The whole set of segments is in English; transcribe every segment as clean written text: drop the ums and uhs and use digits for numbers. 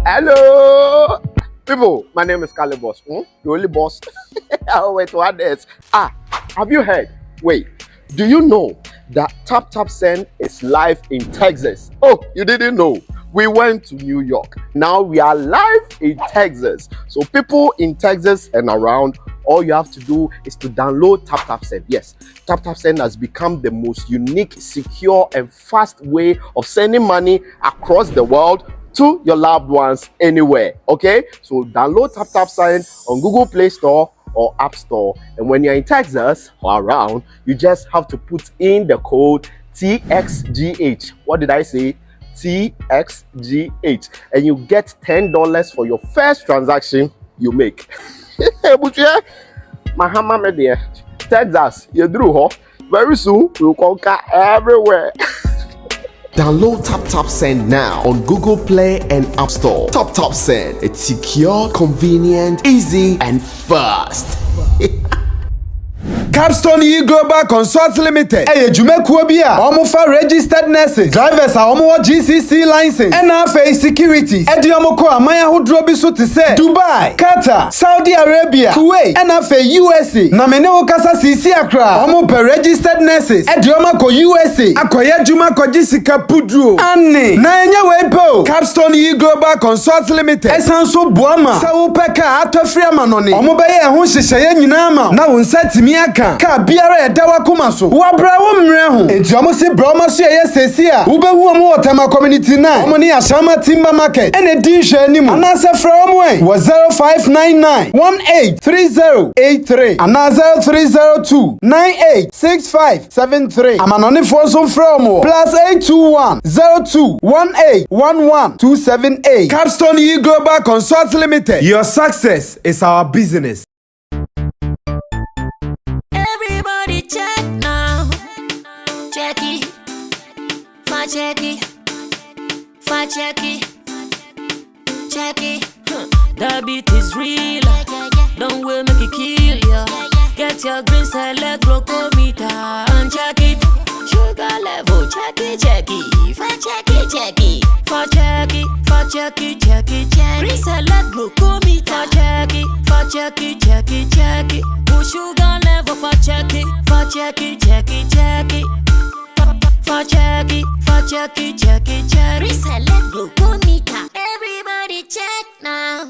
Hello, people. My name is Kale Boss. The only boss. Wait, what is? Have you heard? Wait, do you know that Taptap Send is live in Texas? Oh, you didn't know? We went to New York. Now we are live in Texas. So people in Texas and around, all you have to do is to download Taptap Send. Yes, Taptap Send has become the most unique, secure, and fast way of sending money across the world to your loved ones anywhere. Okay, so download Taptap Send on Google Play Store or App Store, and when you're in Texas or around, you just have to put in the code TXGH. What did I say? TXGH, and you get $10 for your first transaction you make. Mahama media, Texas, you drew very soon we'll conquer everywhere. Download Taptap Send now on Google Play and App Store. Taptap Send, it's secure, convenient, easy, and fast. Capstone E Global Consult Limited. Jumekuo bi a omo fa registered nurses, drivers a omo GCC license, NFA securities. Edi omo ko amaya hodro bi so te se Dubai, Qatar, Saudi Arabia, Kuwait, NFA USA. Na mene wo kasa sisi akra. Omo per registered nurses. Edi omo ko USA. Akoya juma ko gisika pudro. Anne. Na enye we po. Capstone E Global Consult Limited. Esanso boama. Sa wo peka atofri amanone. Omo be ye ho hyehyeye nyina ama. Na won satimi aka ka biara edawa kuma so wa bra wo mre ho enti omo si bra omo so ye sesi a wo behu omo Otama community 9 omo ni Ashama Timber Market ene din hwe animu anasa fra omo wo 0599 183083 anasa 0302 986573 amanone fo so fra omo +821 021811 Capstone E Global Consult Limited. Your success is our business. Check now, check it, check it, check it, check it. The beat is real, don't wait, make it kill ya. Get your green select glucometer and check it. Sugar level, check it, check it, check it, check it, check it, check it, check it, check it. Green select glucometer, check it, check it, check it, check it. Sugar level, check it, check it, check it, check it. Check it, check it, check it, check it. Reselect glucometer. Everybody check now.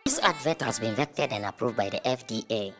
This advert has been vetted and approved by the FDA.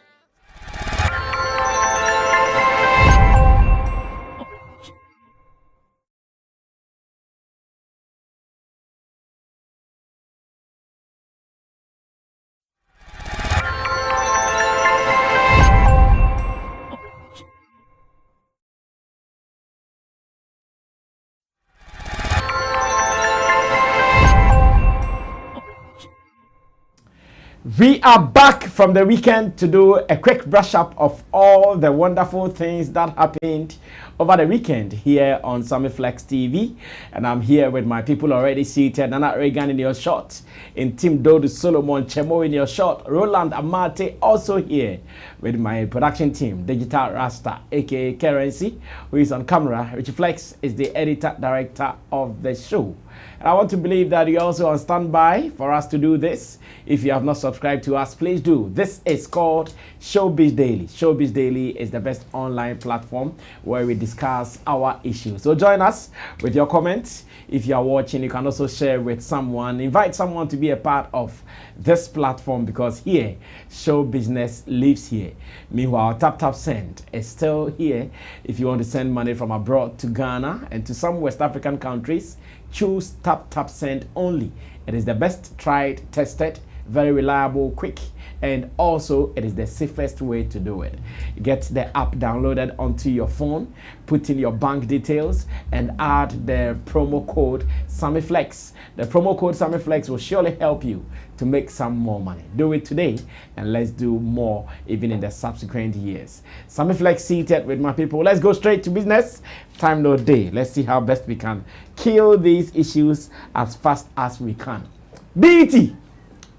We are back from the weekend to do a quick brush up of all the wonderful things that happened over the weekend here on Sammy Flex TV. And I'm here with my people already seated. Nana Reagan in your shot, in Tim Dodu Solomon Chemo in your shot, Roland Amate also here with my production team, Digital Rasta, aka Currency, who is on camera. Richie Flex is the editor director of the show. And I want to believe that you're also on standby for us to do this. If you have not subscribed to us, please do. This is called Showbiz Daily. Showbiz Daily is the best online platform where we discuss our issues. So join us with your comments. If you are watching, you can also share with someone. Invite someone to be a part of this platform, because here, show business lives here. Meanwhile, Taptap Send is still here. If you want to send money from abroad to Ghana and to some West African countries, choose Taptap Send only. It is the best tried, tested, very reliable, quick, and also it is the safest way to do it. Get the app downloaded onto your phone, put in your bank details, and add the promo code SammyFlex. The promo code SammyFlex will surely help you to make some more money. Do it today, and let's do more even in the subsequent years. SammyFlex seated with my people. Let's go straight to business. Time no day. Let's see how best we can kill these issues as fast as we can. BET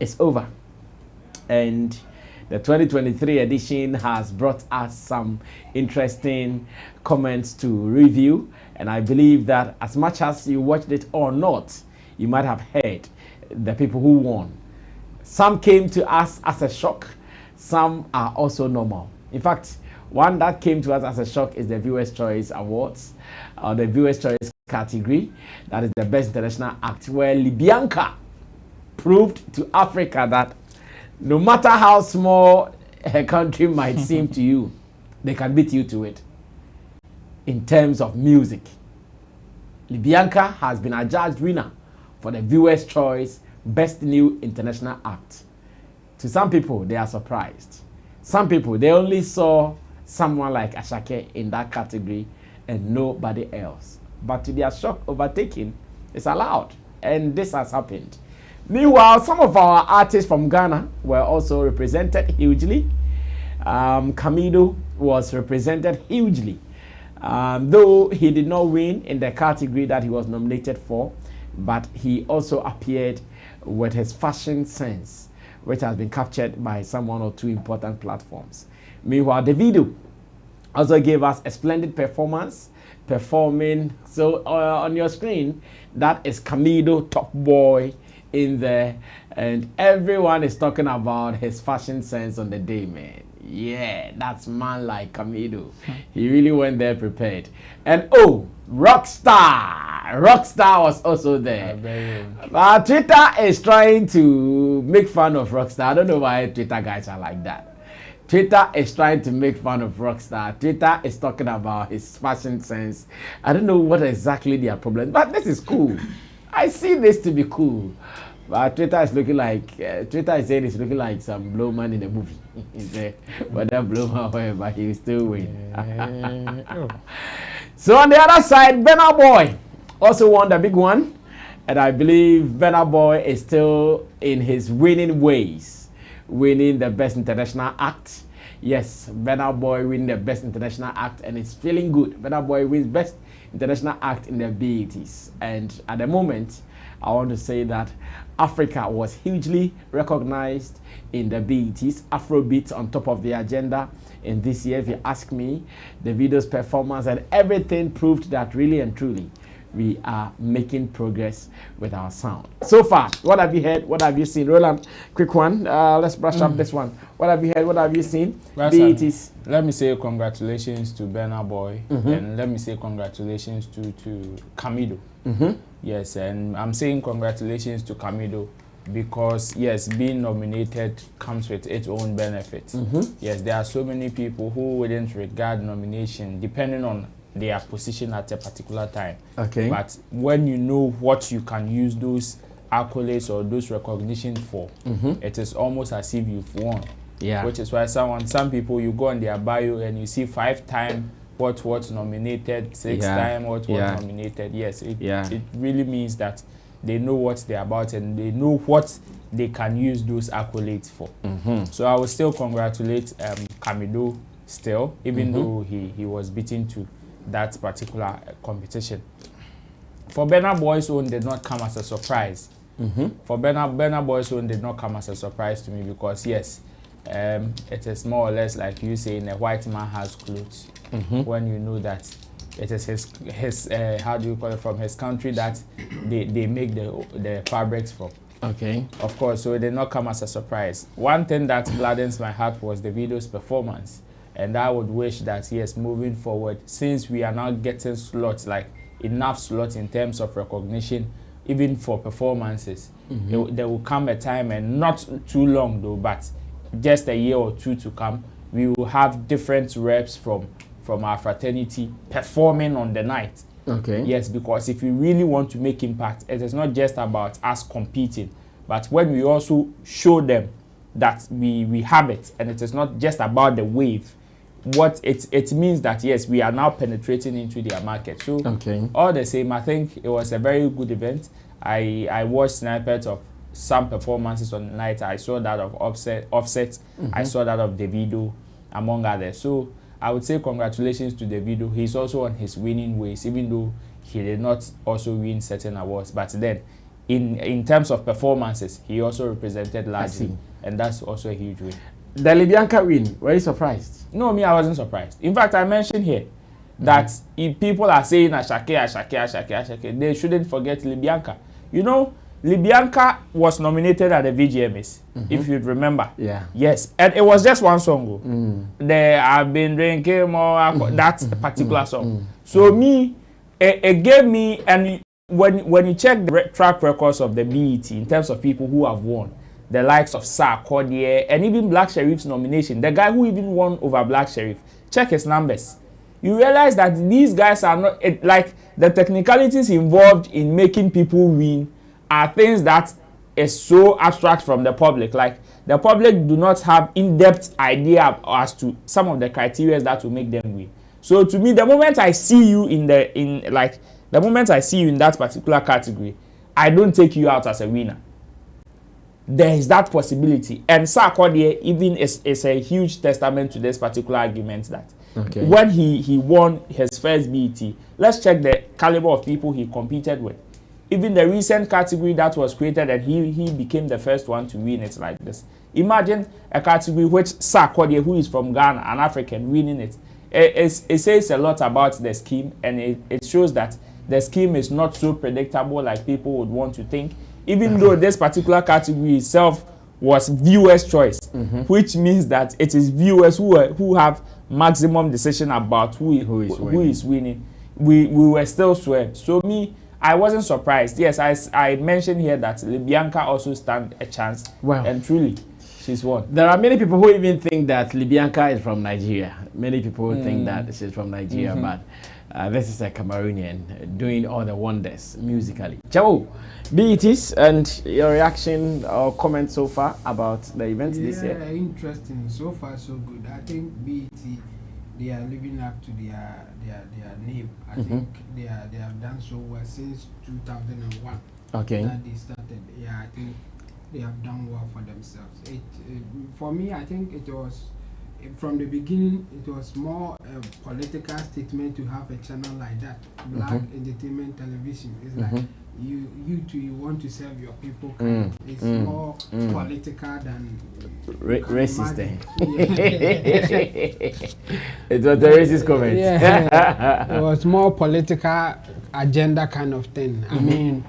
is over, and the 2023 edition has brought us some interesting comments to review, and I believe that as much as you watched it or not, you might have heard the people who won. Some came to us as a shock. Some are also normal. In fact, one that came to us as a shock is the Viewers' Choice Awards, the Viewers' Choice category. That is the Best International Act, where Lebianca proved to Africa that no matter how small a country might seem to you, they can beat you to it. In terms of music, Lebianca has been adjudged winner for the Viewers' Choice Best New International Act. To some people, they are surprised. Some people, they only saw someone like Ashake in that category and nobody else. But to their shock, overtaking is allowed. And this has happened. Meanwhile, some of our artists from Ghana were also represented hugely. Kamido was represented hugely. Though he did not win in the category that he was nominated for, but he also appeared with his fashion sense, which has been captured by some one or two important platforms. Meanwhile, Davido also gave us a splendid performance, performing. So on your screen, that is Kamido, Top Boy in there, and everyone is talking about his fashion sense on the day, man. Yeah, that's man like Kamido. He really went there prepared. And oh, Rockstar was also there. Twitter is trying to make fun of Rockstar. I don't know why Twitter guys are like that. Twitter is trying to make fun of Rockstar. Twitter is talking about his fashion sense. I don't know what exactly their problem, but this is cool. I see this to be cool. But Twitter is looking like, Twitter is saying it's looking like some blowman in a movie. But that blowman, however, he will still win. So on the other side, Burna Boy also won the big one. And I believe Burna Boy is still in his winning ways, winning the Best International Act. Yes, Burna Boy win the Best International Act and it's feeling good. Burna Boy wins Best International Act in the BETs. And at the moment, I want to say that Africa was hugely recognized in the BETs. Afrobeat on top of the agenda in this year. If you ask me, the video's performance and everything proved that really and truly we are making progress with our sound. So far, what have you heard? What have you seen? Roland, quick one. Let's brush up this one. What have you heard? What have you seen? BETs. Let me say congratulations to Burna Boy, and let me say congratulations to Kamido. Yes, and I'm saying congratulations to Kamido because yes, being nominated comes with its own benefits. Yes, there are so many people who wouldn't regard nomination depending on their position at a particular time. Okay. But when you know what you can use those accolades or those recognitions for, it is almost as if you've won. Yeah. Which is why some people, you go on their bio and you see 5 times what nominated, 6 times what nominated. Yes, it really means that they know what they're about and they know what they can use those accolades for. So I will still congratulate Kamido still, even though he was beaten to that particular competition. For Burna Boy's own did not come as a surprise. For Burna Boy's own did not come as a surprise to me because yes, it is more or less like you saying a white man has clothes. When you know that it is his how do you call it, from his country that they make the fabrics from. Okay. Of course, so it did not come as a surprise. One thing that gladdens my heart was the video's performance. And I would wish that, yes, moving forward, since we are now getting slots, like enough slots in terms of recognition, even for performances, there will come a time, and not too long though, but just a year or two to come, we will have different reps from our fraternity performing on the night. Okay. Yes, because if we really want to make impact, it is not just about us competing, but when we also show them that we have it, and it is not just about the wave. What it means that yes, we are now penetrating into their market. So all the same, I think it was a very good event. I watched snippets of some performances on the night. I saw that of Offset. I saw that of Davido, among others. So I would say congratulations to Davido. He's also on his winning ways, even though he did not also win certain awards. But then, in terms of performances, he also represented largely, and that's also a huge win. The Lebianca win, were you surprised? No, me, I wasn't surprised. In fact, I mentioned here that if people are saying Ashake, they shouldn't forget Lebianca. You know, Lebianca was nominated at the VGMAs, if you'd remember. Yeah. Yes, and it was just one song. There I've been drinking more, that particular song. So me, it gave me, and when you check the track records of the BET in terms of people who have won, the likes of Sir Cordier and even Black Sheriff's nomination, the guy who even won over Black Sheriff, check his numbers. You realize that these guys are not, like, the technicalities involved in making people win are things that is so abstract from the public. Like, the public do not have in-depth idea as to some of the criteria that will make them win. So to me, the moment I see you the moment I see you in that particular category, I don't take you out as a winner. There is that possibility. And Sir Cordier even is a huge testament to this particular argument that when he won his first BET, let's check the caliber of people he competed with. Even the recent category that was created, and he became the first one to win it like this. Imagine a category which Sir Cordier, who is from Ghana, an African, winning it. It says a lot about the scheme, and it shows that the scheme is not so predictable like people would want to think. Even though this particular category itself was viewers' choice, which means that it is viewers who have maximum decision about who is winning. We were still swept. So me, I wasn't surprised. Yes, I mentioned here that Lebianca also stand a chance. Well, and truly, she's won. There are many people who even think that Lebianca is from Nigeria. Many people think that she's from Nigeria, but this is a Cameroonian doing all the wonders musically. Ciao, BETs, and your reaction or comment so far about the event this year? Interesting. So far, so good. I think BET, they are living up to their name. I think they have done so well since 2001. Okay. That they started. Yeah, I think they have done well for themselves. For me, I think it was, from the beginning, it was more a political statement to have a channel like that. Black entertainment television. It's like you too, you want to serve your people. It's more political than racist. It was the racist comment. Yeah, it was more political agenda kind of thing. I mean,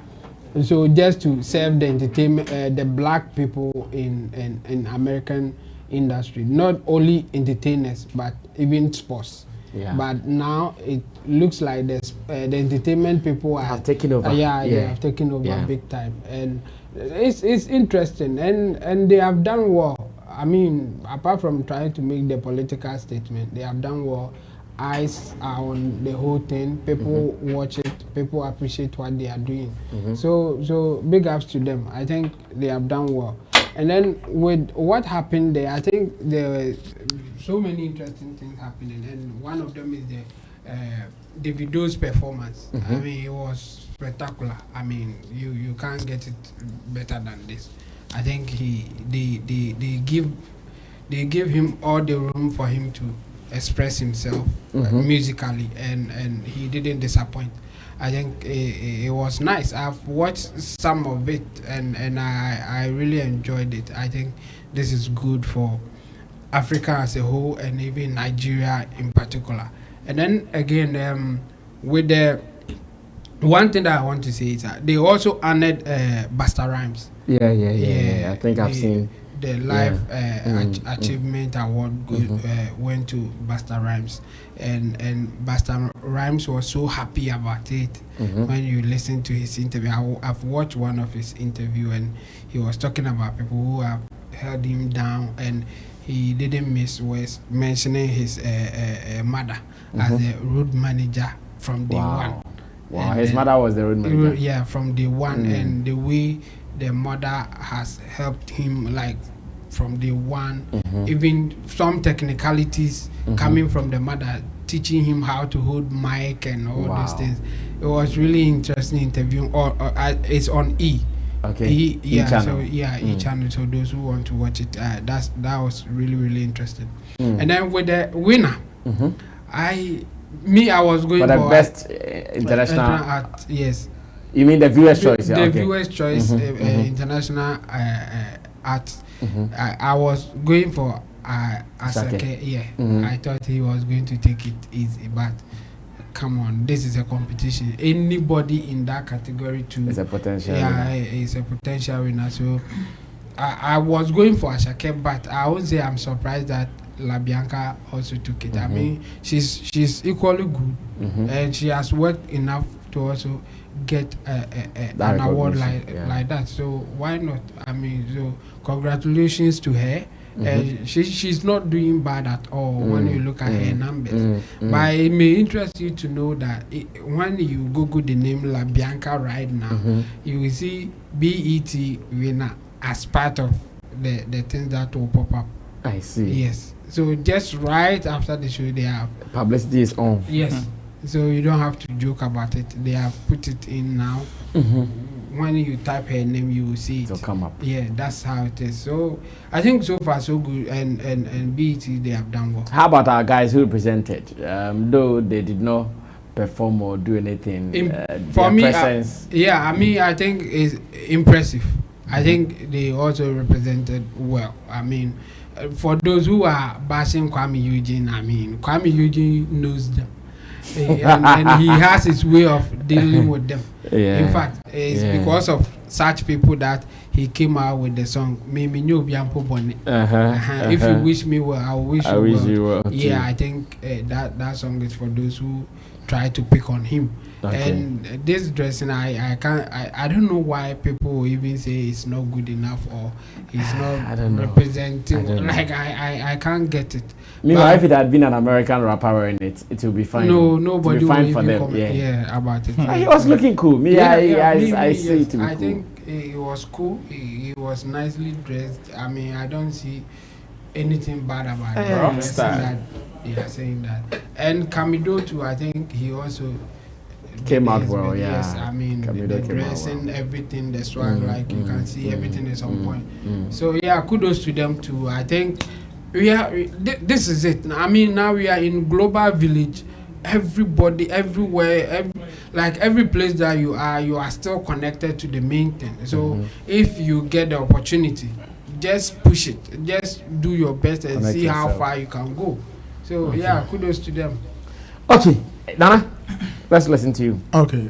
so just to serve the entertainment, the black people in American industry, not only entertainers but even sports. Yeah. But now it looks like the entertainment people have taken over. They have taken over big time, and it's interesting, and they have done well. I mean, apart from trying to make the political statement, they have done well. Eyes are on the whole thing. People watch it. People appreciate what they are doing. So big ups to them. I think they have done well. And then with what happened there, I think there were so many interesting things happening, and one of them is the Davido's performance. I mean, it was spectacular. I mean, you can't get it better than this. I think they give him all the room for him to express himself musically, and he didn't disappoint. I think it was nice. I've watched some of it, and I really enjoyed it. I think this is good for Africa as a whole, and even Nigeria in particular. And then again, with the one thing that I want to say is that they also honored Busta Rhymes. Yeah. I think I've seen the life achievement award went to Busta Rhymes, and Busta Rhymes was so happy about it. When you listen to his interview, I've watched one of his interview, and he was talking about people who have held him down, and he didn't miss was mentioning his mother as the road manager from day one. Wow, his mother was the road manager. Yeah, from day one, and the way the mother has helped him, like, from day one. Even some technicalities coming from the mother, teaching him how to hold mic and all those things. It was really interesting interview. It's on E. Okay. E-channel. E-channel. So those who want to watch it, that was really, really interesting. And then with the winner, I was going for the best international art. Yes. You mean the viewer's choice? The viewer's choice, international art. I was going for Asake. I thought he was going to take it easy, but come on, this is a competition. Anybody in that category too It's a potential. yeah, it's a potential winner. So I was going for Ashake, but I would say I'm surprised that Lebianca also took it. I mean, she's equally good, and she has worked enough to also get an award like that. So why not? I mean, so congratulations to her. She's not doing bad at all when you look at her numbers. But it may interest you to know that when you Google the name Lebianca right now, you will see BET winner as part of the things that will pop up. I see. Yes. So just right after the show, they have Publicity is on. yes. So you don't have to joke about it. They have put it in now. When you type her name, you will see it. It'll come up. Yeah, that's how it is. So I think so far so good, and BET they have done well. How about our guys who presented? Though they did not perform or do anything, For me, presence. I mean, I think it's impressive. I think they also represented well. I mean, for those who are bashing Kwame Eugene, I mean, Kwame Eugene knows them. and he has his way of dealing with them. In fact, it's because of such people that he came out with the song "Mimi Nyo Biampo Bonne." If you wish me well, I will wish you well. Yeah, I think that song is for those who try to pick on him. Okay. And this dressing, I don't know why people even say it's not good enough or it's not representing. Like I can't get it. Meanwhile, if it had been an American rapper wearing it, it would be fine. No, nobody would be fine will for even them. comment about it. He was looking cool. I see it to be I cool. think he was cool. He was nicely dressed. I mean, I don't see anything bad about it. Rasta. Yeah, saying that. And Camido too, I think he also came out well, Yes, I mean, Camido the came out dressing, well. everything, the swag, like you can see, everything is on point. So yeah, kudos to them too. I think this is it. I mean, now we are in global village. Everybody, everywhere, every place that you are still connected to the main thing. So if you get the opportunity, just push it. Just do your best and see how far you can go. So yeah, kudos to them. Okay, Nana, let's listen to you. Okay,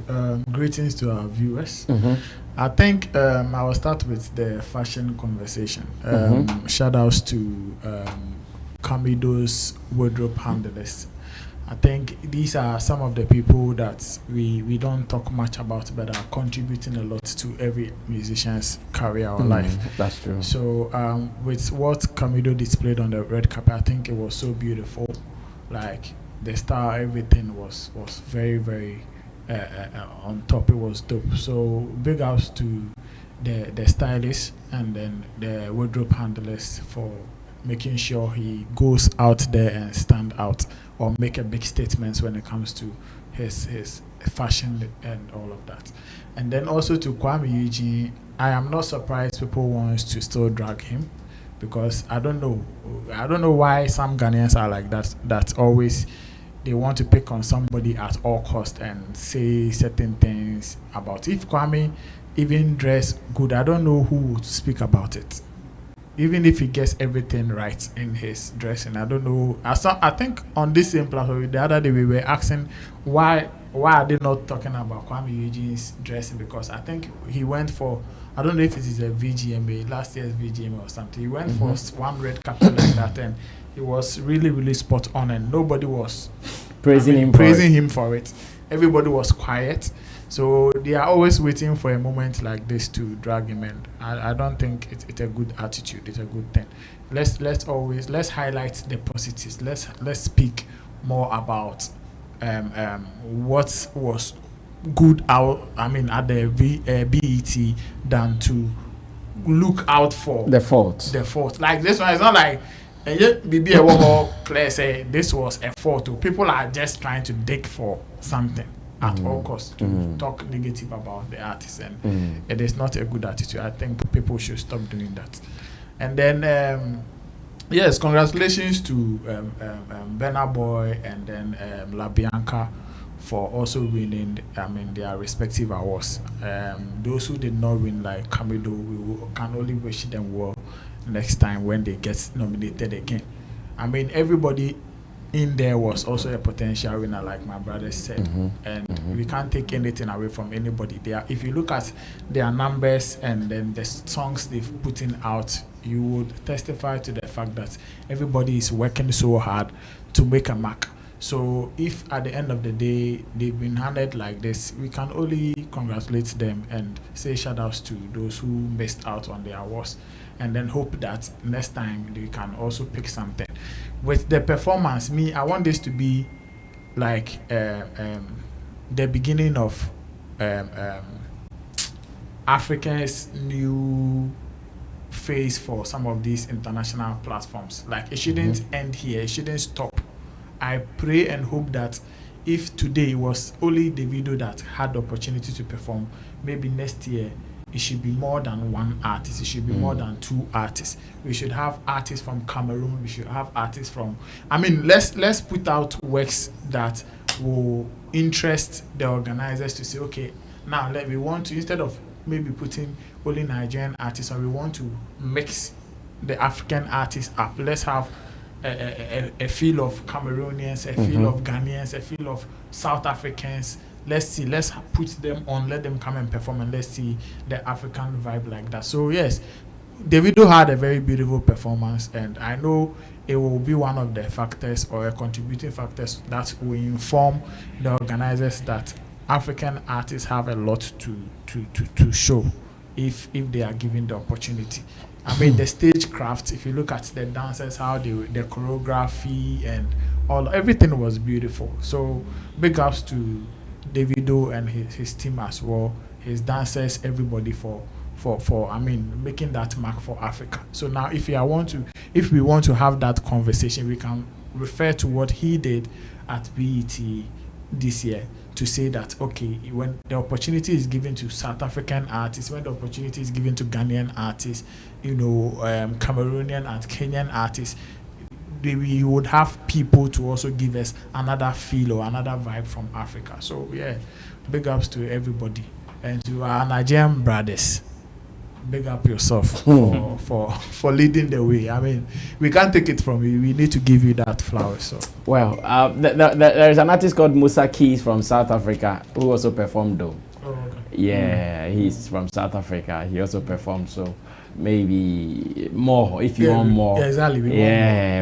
greetings to our viewers. I think I will start with the fashion conversation. Shout outs to Camido's wardrobe handlers. I think these are some of the people that we don't talk much about, but are contributing a lot to every musician's career or life. That's true. So with what Camido displayed on the red carpet, I think it was so beautiful. Like the style, everything was very, very on top. It was dope. So big ups to the stylists and then the wardrobe handlers for making sure he goes out there and stand out or make a big statements when it comes to his fashion and all of that. And then also to Kwame Eugene, I am not surprised people want to still drag him, because I don't know why some Ghanaians are like that always they want to pick on somebody at all cost and say certain things about it. If Kwame even dress good, I don't know who would speak about it. Even if he gets everything right in his dressing, I don't know. I think on this same platform the other day we were asking why are they not talking about Kwame Eugene's dressing, because I think he went for, I don't know if it is a VGMA, last year's VGMA or something. He went for one red carpet like that, and he was really, really spot on, and nobody was praising him for it. Everybody was quiet. So they are always waiting for a moment like this to drag him, and I don't think it's a good attitude. It's a good thing. Let's highlight the positives. Let's speak more about what was good out. I mean, at the BET than to look out for the fault. Like this one is not like maybe a more clear say this was a fault. People are just trying to dig for something at all costs to talk negative about the artist, and it is not a good attitude. I think people should stop doing that. And then yes, congratulations to Burna Boy and then Lebianca for also winning their respective awards. Those who did not win, like Camido, we can only wish them well next time when they get nominated again. I mean, everybody in there was also a potential winner, like my brother said. And we can't take anything away from anybody. If you look at their numbers and then the songs they've put in out, you would testify to the fact that everybody is working so hard to make a mark. So if at the end of the day they've been handled like this, we can only congratulate them and say shout outs to those who missed out on their awards, and then hope that next time they can also pick something. With the performance, I want this to be like the beginning of Africa's new phase for some of these international platforms. Like, it shouldn't end here, it shouldn't stop. I pray and hope that if today was only the video that had the opportunity to perform, maybe next year it should be more than one artist, it should be more than two artists. We should have artists from Cameroon, we should have artists from, let's put out works that will interest the organizers to say, okay, now we want to, instead of maybe putting only Nigerian artists, or we want to mix the African artists up, let's have a feel of Cameroonians, a feel of Ghanaians, a feel of South Africans. Let's put them on, let them come and perform, and let's see the African vibe like that. So yes, Davido had a very beautiful performance, and I know it will be one of the factors or a contributing factors that will inform the organizers that African artists have a lot to show if they are given the opportunity. The stagecraft, if you look at the dancers, how the choreography and everything was beautiful. So big ups to Davido and his team as well, his dancers, everybody for making that mark for Africa. So now if we want to have that conversation, we can refer to what he did at BET this year, to say that, okay, when the opportunity is given to South African artists, when the opportunity is given to Ghanaian artists, Cameroonian and Kenyan artists, we would have people to also give us another feel or another vibe from Africa. So yeah, big ups to everybody, and to our Nigerian brothers. Big up yourself for leading the way. We can't take it from you. We need to give you that flower. So well, there is an artist called Musa Keys from South Africa who also performed though. Oh, okay. Yeah, he's from South Africa. He also performed. So maybe more if you want more. Yeah, exactly.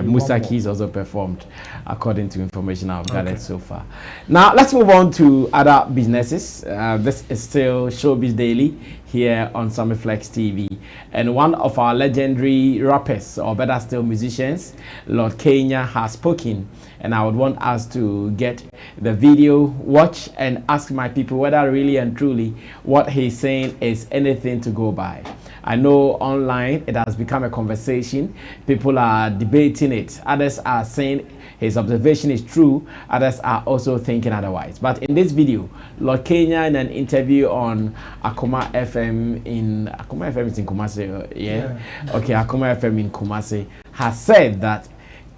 Musa Keys also performed, according to information I've gathered so far. Now let's move on to other businesses. This is still Showbiz Daily here on Sammy Flex TV, and one of our legendary rappers, or better still musicians, Lord Kenya, has spoken, and I would want us to get the video, watch, and ask my people whether really and truly what he's saying is anything to go by. I know online it has become a conversation. People are debating it. Others are saying his observation is true. Others are also thinking otherwise. But in this video, Lord Kenya, in an interview on Akoma FM is in Kumasi, yeah? Okay, Akoma FM in Kumasi, has said that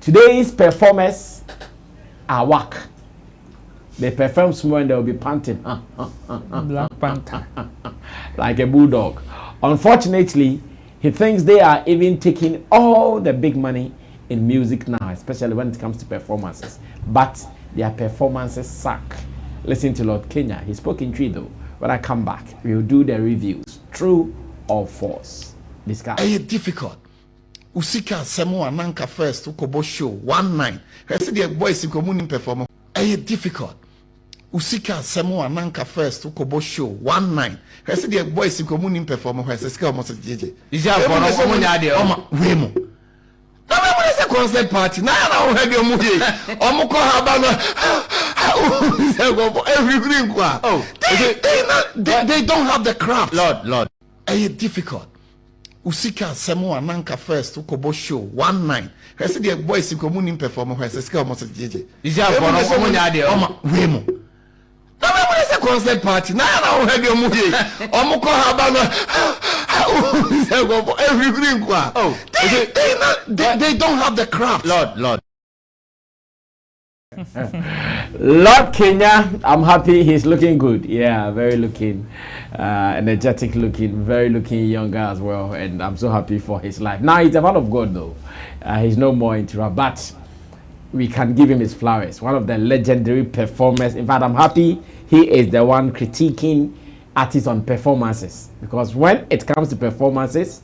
today's performers are whack. They perform small and they'll be panting. Black Panther. Like a bulldog. Unfortunately, he thinks they are even taking all the big money in music now, especially when it comes to performances. But their performances suck. Listen to Lord Kenya. He spoke in tree though. When I come back, we'll do the reviews. True or false? Discuss. It's difficult. Usika semo ananka first ukobo show 1-9. I said the boys in community perform. It's difficult. Usika semo ananka first ukobo show 1-9. I said the boys in community perform. I said scale almost JJ. Is there Wemo. Now when it's a concert party, now I have your movie. Omoko habana. Everything. Oh, they don't have the craft. Lord. It's difficult. Usika semo ananka first ukobo show 1-9. I said the boys in community perform. I said scale almost JJ. Is there Wemo. Now when it's a concert party, now I have your movie. Omoko habana. Everything. Oh, they don't have the craft. Lord. Lord Kenya, I'm happy he's looking good. Yeah, very looking energetic looking, very looking younger as well, and I'm so happy for his life. Now he's a man of God though. He's no more into rap, but we can give him his flowers. One of the legendary performers. In fact, I'm happy he is the one critiquing artists on performances, because when it comes to performances,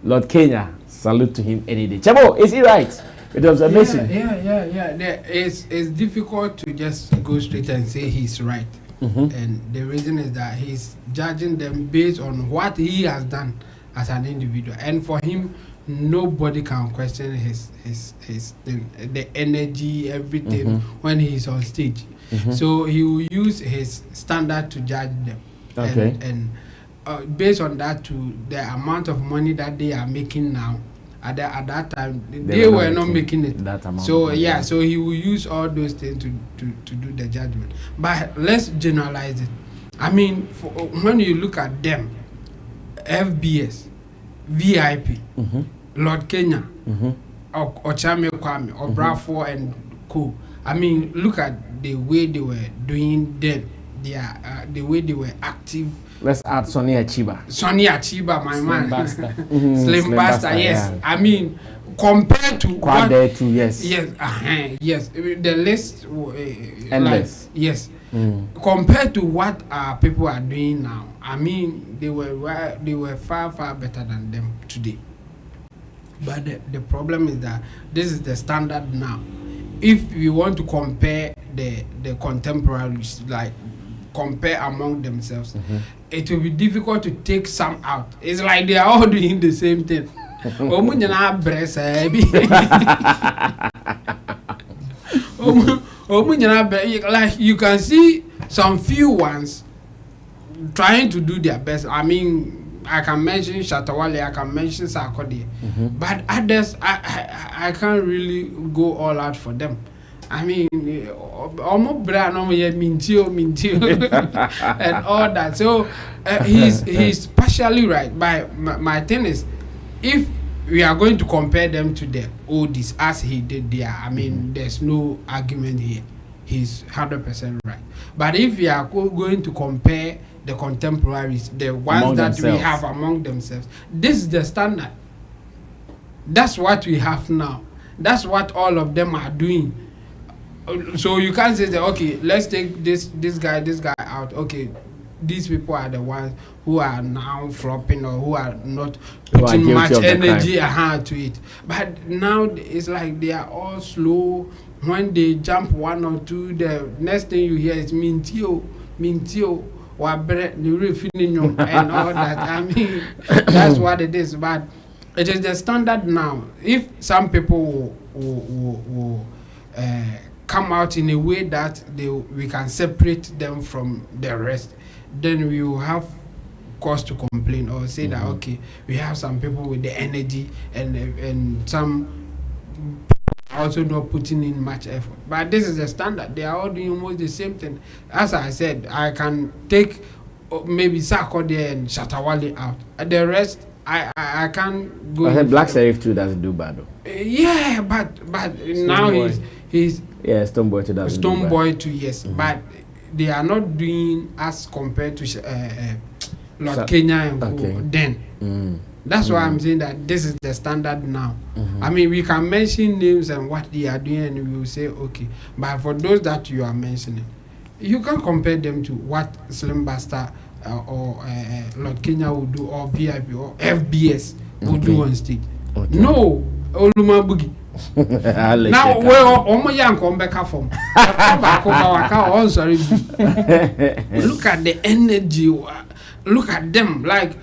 Lord Kenya, salute to him any day. Chabo, is he right with the observation? Yeah. It's difficult to just go straight and say he's right. And the reason is that he's judging them based on what he has done as an individual, and for him, nobody can question his thing, the energy, everything when he's on stage. So he will use his standard to judge them. Okay. And based on that, to the amount of money that they are making now, at that time they were not making it that amount. So so he will use all those things to do the judgment. But let's generalize it. I mean, when you look at them, FBS, VIP, Lord Kenya, or Chame Kwame, or Brafo and Co. I mean, look at the way they were doing then. The way they were active. Let's add Sonny Achiba. Sonny Achiba, my man. Basta. Slim Basta, yes. Yeah. I mean, compared to yes. Yes. The list endless. Yes. Compared to what people are doing now, I mean, they were far better than them today. But the problem is that this is the standard now. If we want to compare the contemporaries, like compare among themselves, it will be difficult to take some out. It's like they are all doing the same thing. Like you can see some few ones trying to do their best. I mean, I can mention Shatta Wale, I can mention Sarkodie, but others I can't really go all out for them. I mean, almost brand mintio and all that. So he's partially right. But my thing is, if we are going to compare them to the oldies as he did there, I mean, there's no argument here. He's 100% right. But if we are going to compare the contemporaries, the ones among that themselves. We have among themselves, this is the standard. That's what we have now. That's what all of them are doing. So you can't say that, okay, let's take this guy out. Okay, these people are the ones who are now flopping or who are not putting much energy to it. But now it's like they are all slow. When they jump one or two, the next thing you hear is mintio, wabre, and all that. I mean, that's what it is. But it is the standard now. If some people will come out in a way that we can separate them from the rest, then we will have cause to complain or say that, okay, we have some people with the energy and some also not putting in much effort. But this is the standard. They are all doing almost the same thing. As I said, I can take maybe Sarkodie and Shatta Wale out. The rest, I can't go. I said Black Sheriff too doesn't do bad though. Yeah, but now he's Stonebwoy too doesn't do bad. Stonebwoy too, yes. But they are not doing as compared to Lord Kenya and then. That's why I'm saying that this is the standard now. I mean, we can mention names and what they are doing and we will say, okay. But for those that you are mentioning, you can compare them to what Slim Basta or Lord Kenya will do, or VIP or FBS will do on stage. No, Oluma Boogie. Now, where young come back from? Look at the energy. Look at them. Like,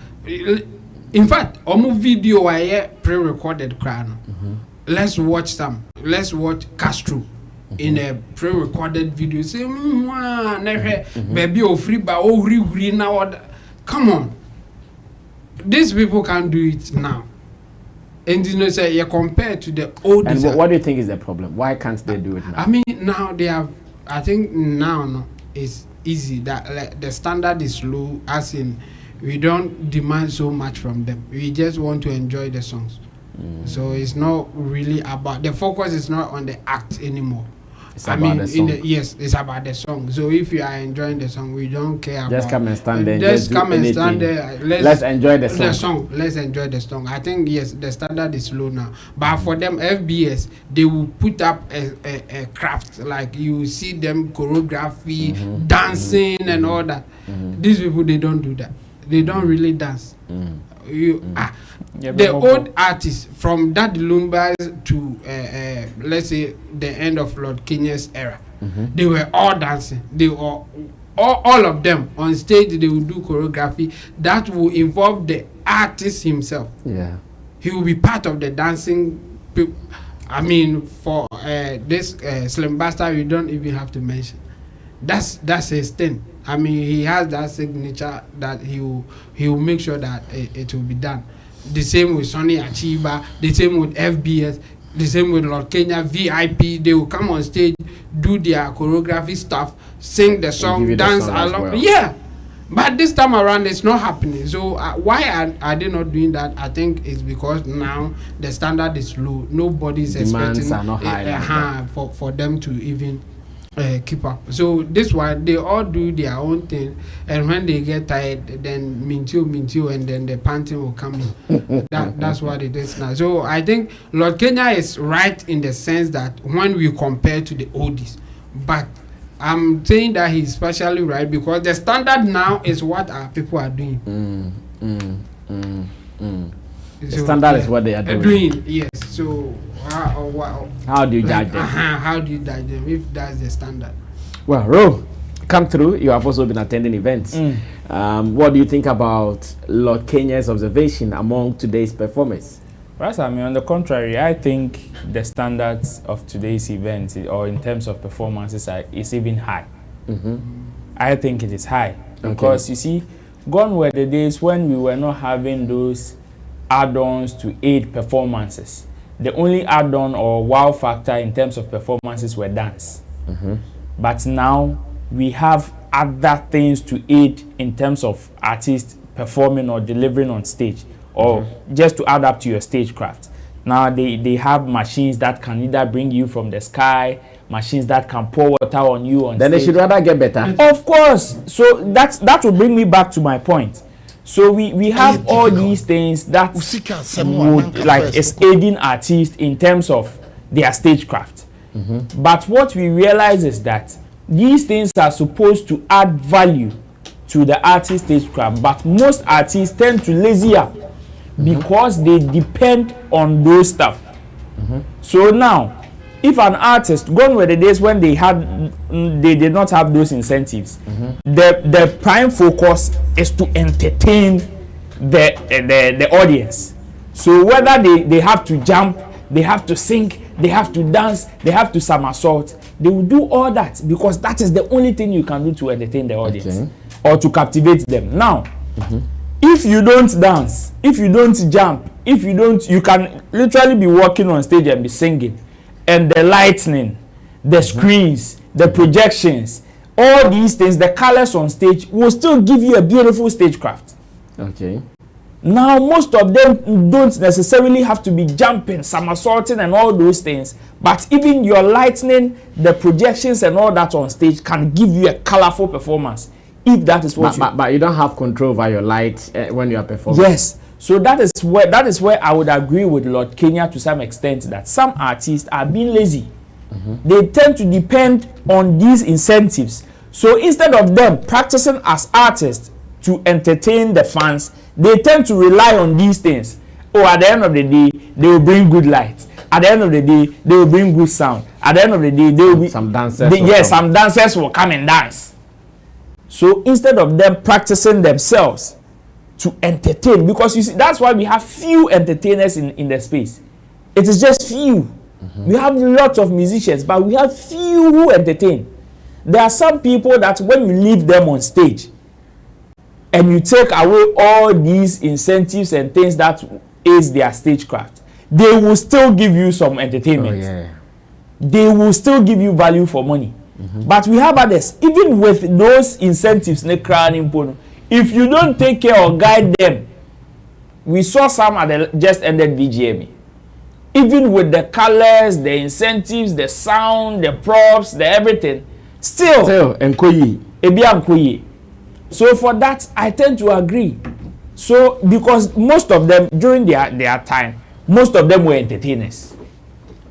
in fact, almost video I pre-recorded crown. Let's watch some. Let's watch Castro in a pre-recorded video. Say, baby, oh free, but oh green now. Come on, these people can't do it now. And you know, say you compare to the old. And what do you think is the problem? Why can't they do it now? I mean, now they have. I think now it's easy that like the standard is low, as in we don't demand so much from them. We just want to enjoy the songs. So it's not really about the focus is not on the act anymore. I mean, yes, it's about the song. So if you are enjoying the song, we don't care about. Just come and stand there. Just come and stand there. Let's enjoy the song. Let's enjoy the song. I think yes, the standard is low now. But for them FBS, they will put up a craft, like you see them choreography, dancing and all that. These people, they don't do that. They don't really dance. The old artists from that Lumbas to let's say the end of Lord Kenya's era, they were all dancing. They were all of them on stage. They will do choreography that will involve the artist himself. Yeah, he will be part of the dancing. I mean, for this Slim Bastard, we don't even have to mention. That's his thing. I mean, he has that signature that he will make sure that it will be done. The same with Sonny Achiba, the same with FBS, the same with Lord Kenya VIP. They will come on stage, do their choreography stuff, sing the song, dance along. Well. Yeah, but this time around it's not happening. So why are they not doing that? I think it's because now the standard is low. Nobody's expecting are not high for them to even keep up. So this one, they all do their own thing, and when they get tired, then mintio, and then the panting will come in. That's what it is now. So I think Lord Kenya is right in the sense that when we compare to the oldies, but I'm saying that he's especially right because the standard now is what our people are doing. The standard is what they are doing. Yes. So how do you judge them? How do you judge them if that's the standard? Well, Ro, come through. You have also been attending events. What do you think about Lord Kenya's observation among today's performers? Rasta, I mean, on the contrary, I think the standards of today's event, or in terms of performances, is even high. I think it is high because you see, gone were the days when we were not having those add-ons to aid performances. The only add-on or wow factor in terms of performances were dance. But now we have other things to aid in terms of artists performing or delivering on stage, or just to add up to your stagecraft. Now they have machines that can either bring you from the sky, machines that can pour water on you on then stage. They should rather get better. Of course. So that will bring me back to my point. So we have all these things that would, like, is aiding artists in terms of their stagecraft. But what we realize is that these things are supposed to add value to the artist's stagecraft, but most artists tend to lazy up because they depend on those stuff. So now, if an artist, gone were the days when they did not have those incentives, the prime focus is to entertain the audience. So whether they have to jump, they have to sing, they have to dance, they have to somersault, they will do all that because that is the only thing you can do to entertain the audience or to captivate them. Now, if you don't dance, if you don't jump, you can literally be walking on stage and be singing. And the lightning, the screens, the projections, all these things, the colors on stage will still give you a beautiful stagecraft. Now, most of them don't necessarily have to be jumping, somersaulting and all those things. But even your lightning, the projections and all that on stage can give you a colorful performance. If that is what but you don't have control over your light when you are performing. Yes. So that is where I would agree with Lord Kenya to some extent, that some artists are being lazy. They tend to depend on these incentives. So instead of them practicing as artists to entertain the fans, they tend to rely on these things. Oh, at the end of the day, they will bring good light. At the end of the day, they will bring good sound. At the end of the day, they will be some dancers. Some dancers will come and dance. So instead of them practicing themselves to entertain, because you see, that's why we have few entertainers in the space. It is just few. We have lots of musicians, but we have few who entertain. There are some people that when you leave them on stage and you take away all these incentives and things that aid their stagecraft, they will still give you some entertainment. They will still give you value for money. But we have others, even with those incentives, if you don't take care or guide them, we saw some at the just ended BGME. even with the colors, the incentives, the sound, the props, the everything, still Nkoyi. So for that, I tend to agree. So because most of them during their time, most of them were entertainers.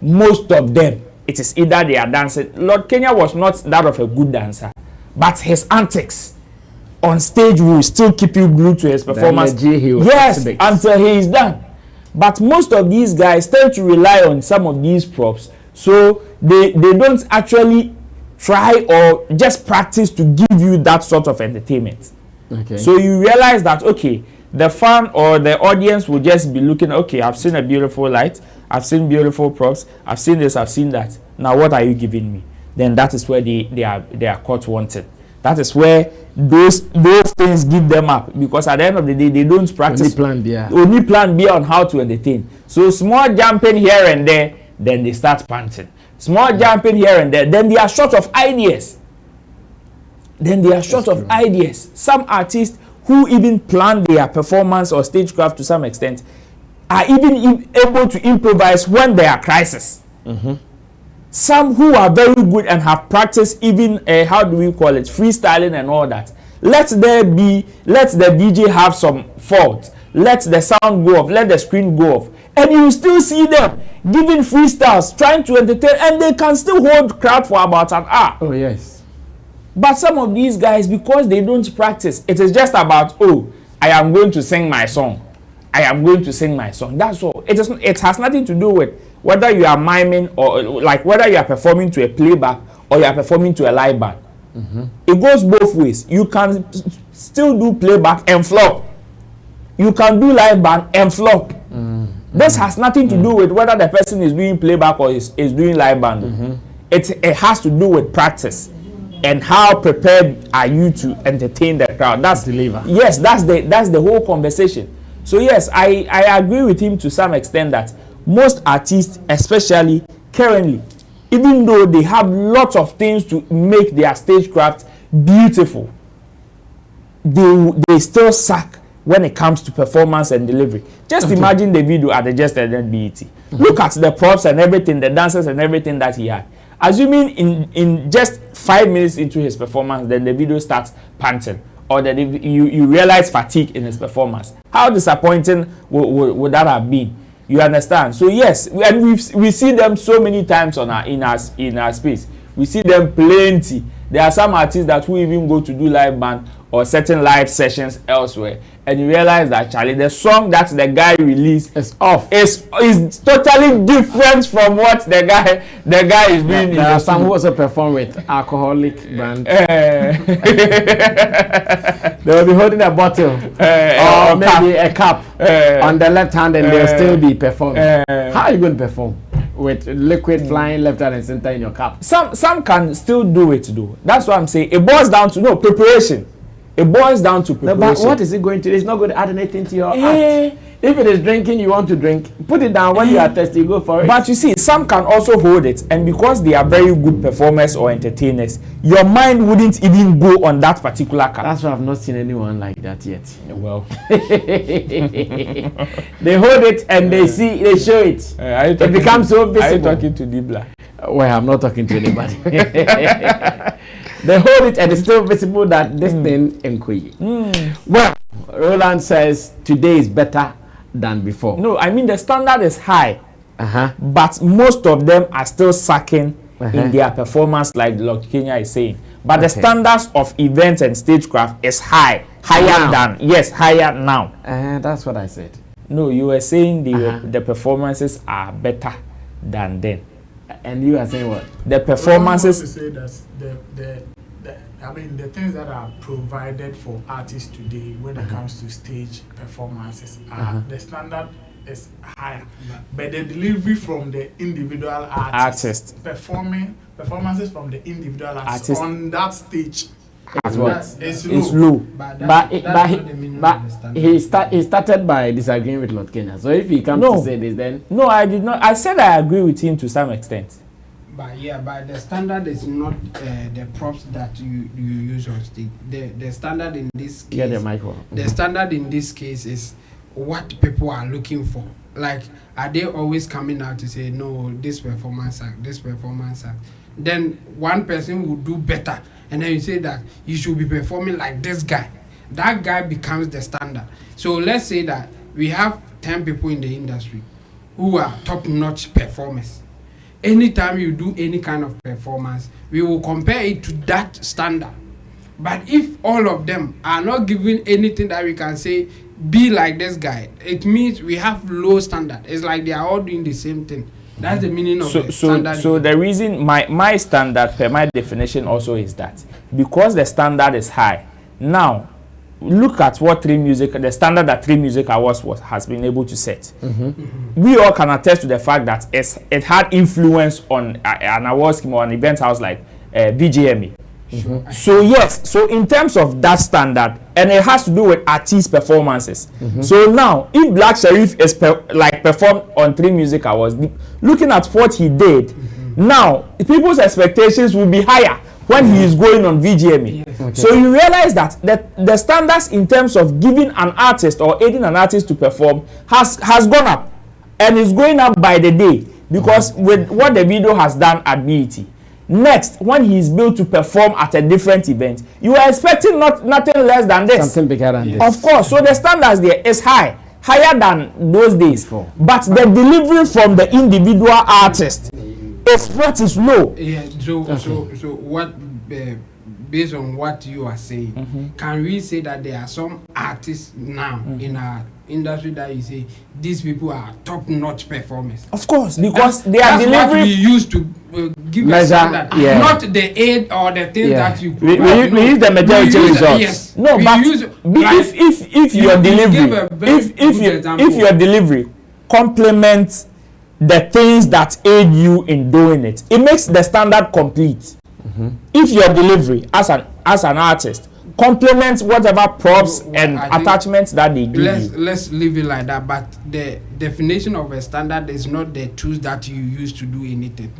Most of them, it is either they are dancing. Lord Kenya was not that of a good dancer, but his antics on stage will still keep you glued to his performance. Yes, until he is done. But most of these guys tend to rely on some of these props, so they don't actually try or just practice to give you that sort of entertainment. Okay. So you realize that, okay, the fan or the audience will just be looking, okay, I've seen a beautiful light, I've seen beautiful props, I've seen this, I've seen that. Now what are you giving me? Then that is where they are caught wanted. That is where those things give them up, because at the end of the day they don't practice only plan B on how to entertain. So small jumping here and there, then they start panting. Small jumping here and there, then they are short of ideas. Some artists who even plan their performance or stagecraft to some extent are even able to improvise when there are crises. Some who are very good and have practiced even how do we call it, freestyling and all that. Let the DJ have some fault, let the sound go off, let the screen go off, and you still see them giving freestyles, trying to entertain, and they can still hold crowd for about an hour. Oh yes. But some of these guys, because they don't practice, it is just about, oh, I am going to sing my song, I am going to sing my song. That's all. It has nothing to do with whether you are miming or like whether you are performing to a playback or you are performing to a live band. It goes both ways. You can still do playback and flop. You can do live band and flop. This has nothing to do with whether the person is doing playback or is doing live band. It has to do with practice and how prepared are you to entertain the crowd. That's deliver. Yes, that's the whole conversation. So yes, I agree with him to some extent that most artists, especially currently, even though they have lots of things to make their stagecraft beautiful, they still suck when it comes to performance and delivery. Just imagine the video at the Just Ended BET. Look at the props and everything, the dancers and everything that he had. Assuming in just 5 minutes into his performance, then the video starts panting, or that you realize fatigue in his performance. How disappointing would that have been? You understand? So yes, and we see them so many times in our space. We see them plenty. There are some artists that who even go to do live band or certain live sessions elsewhere, and you realize that Charlie, the song that the guy released is totally different from what the guy is doing. There are some who also perform with alcoholic brand. They will be holding a bottle or maybe a cup on the left hand, and they'll still be performing. How are you going to perform with liquid flying left hand and center in your cup? Some can still do it though. That's what I'm saying. It boils down to preparation. It boils down to preparation. No, but what is it going to do? It's not going to add anything to your act. If it is drinking, you want to drink, put it down. When you are thirsty, go for it. But you see, some can also hold it, and because they are very good performers or entertainers, your mind wouldn't even go on that particular car. That's why I've not seen anyone like that yet. Well, they hold it and they show it. It becomes so visible. Are you talking to Dibla? Well, I'm not talking to anybody. They hold it and it's still visible that this thing Nkoyi. Well, Roland says today is better than before. No, I mean the standard is high, but most of them are still sucking in their performance, like Lord Kenya is saying. But the standards of events and stagecraft is higher now. That's what I said. No, you were saying the performances are better than then. And you are saying what? The performances. To say that the things that are provided for artists today when it comes to stage performances are the standard is higher, but the delivery from the individual artists performances from the individual artists on that stage is low. But he started by disagreeing with Lord Kenya. So if he comes to say this, then no, I did not. I said I agree with him to some extent. But the standard is not the props that you use on stage. The standard in this case, the standard in this case is what people are looking for. like, are they always coming out to say, no, this performance sucks, this performance sucks? Then one person will do better, and then you say that you should be performing like this guy. That guy becomes the standard. So let's say that we have 10 people in the industry who are top-notch performers. Anytime you do any kind of performance, we will compare it to that standard. But if all of them are not given anything that we can say, be like this guy, it means we have low standard. It's like they are all doing the same thing. That's the meaning of the standard. So the reason my standard, per my definition also is that because the standard is high. Now, look at what the standard that 3 Music Awards has been able to set. We all can attest to the fact that it had influence on an award scheme or an event house like VGMA. So yes, so in terms of that standard, and it has to do with artist performances. So now, if Black Sherif is performed on 3 Music Awards, looking at what he did, now people's expectations will be higher when he is going on VGMA. So you realize that the standards in terms of giving an artist or aiding an artist to perform has gone up, and is going up by the day, because with what the video has done at BET. Next, when he is built to perform at a different event, you are expecting nothing less than this. Something bigger than this. Of course. So the standards there is higher than those days. But the delivery from the individual artist is what is low. Yeah. So what? Based on what you are saying, can we say that there are some artists now in our industry that you say these people are top-notch performers? Of course, because they are delivering. That's what we used to give measure, a standard, not the aid or the things that you provide. We use the majority results. Yes. No, but if your delivery, if your delivery complements the things that aid you in doing it, it makes the standard complete. If your delivery as an artist complements whatever props and attachments that they give you. Let's leave it like that. But the definition of a standard is not the tools that you use to do anything.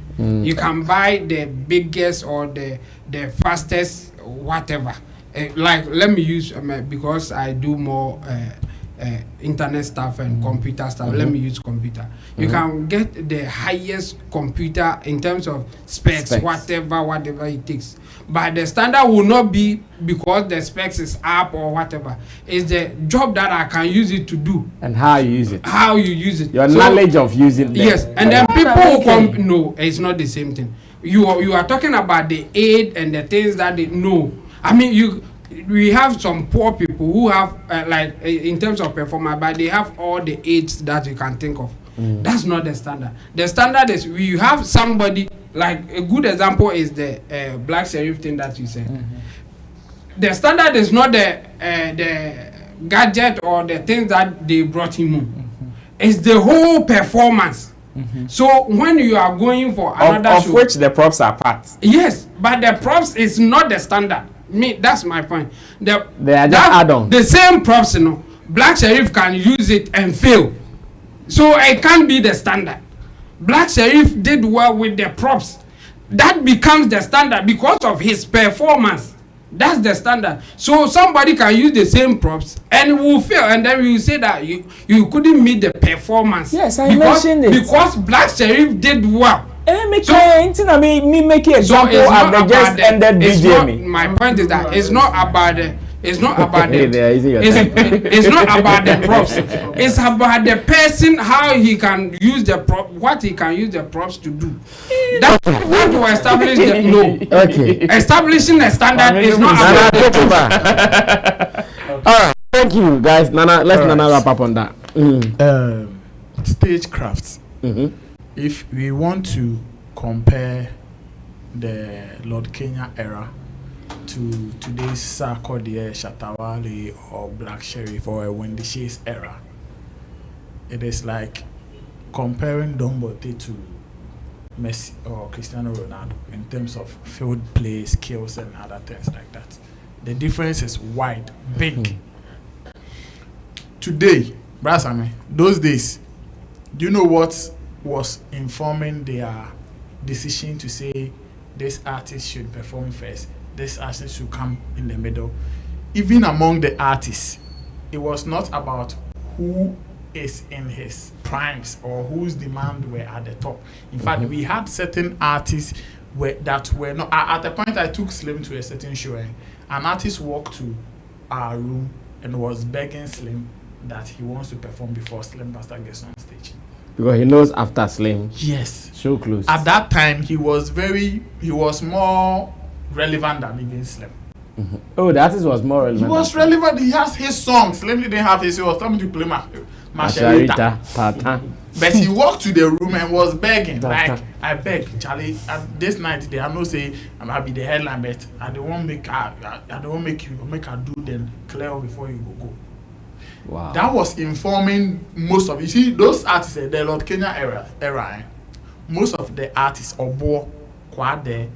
You can buy the biggest or the fastest whatever. Like, let me use because I do more internet stuff and computer stuff. Let me use computer. You can get the highest computer in terms of specs. whatever it takes. But the standard will not be because the specs is up or whatever. It's the job that I can use it to do. And how you use it. How you use it. Your knowledge of using it. Yes. And then people who come, no, it's not the same thing. You are talking about the aid and the things that they know. I mean, we have some poor people who have like in terms of performance, but they have all the aids that you can think of. That's not the standard. The standard is we have somebody, like a good example is the Black Sherif thing that you said. The standard is not the gadget or the things that they brought him on. It's the whole performance. So when you are going for another show, of which the props are part. Yes, but the props is not the standard. That's my point. They are just add-on. The same props, Black Sherif can use it and fail. So it can't be the standard. Black Sherif did well with the props. That becomes the standard because of his performance. That's the standard. So somebody can use the same props and will fail, and then you say that you couldn't meet the performance. Yes, I mentioned it. Because Black Sherif did well. Make an example of the just ended BGMA. My point is that it's not about the it's not about it's not about the props. It's about the person, how he can use the prop, what he can use the props to do. That to establish the establishing a standard is not about. All right, thank you guys. Nana, let's Nana wrap up on that. Stagecraft. If we want to compare the Lord Kenya era to today's Sarkodie, Shatta Wale, or Black Sherif, or a Wendy Shea's era, it is like comparing Dombote to Messi or Cristiano Ronaldo in terms of field play, skills, and other things like that. The difference is wide, big. Today, Brasame, those days, do you know what was informing their decision to say this artist should perform first, this artist should come in the middle? Even among the artists, it was not about who is in his primes or whose demand were at the top. In fact, we had certain artists that were not. At the point I took Slim to a certain show, an artist walked to our room and was begging Slim that he wants to perform before Slim Bastard gets on stage. Because he knows after Slim. Yes. So close. At that time, he was more relevant than even Slim. Oh, the artist was more relevant. He was relevant. He has his songs. Slim didn't have his. He was coming to play Masharita. But he walked to the room and was begging. Like, I beg, Charlie, this night they are not saying I'm happy the headline, but I don't want make her do them clear before you go. Wow. That was informing most of you see those artists the Lord Kenya era. Most of the artists Obo, Kwade,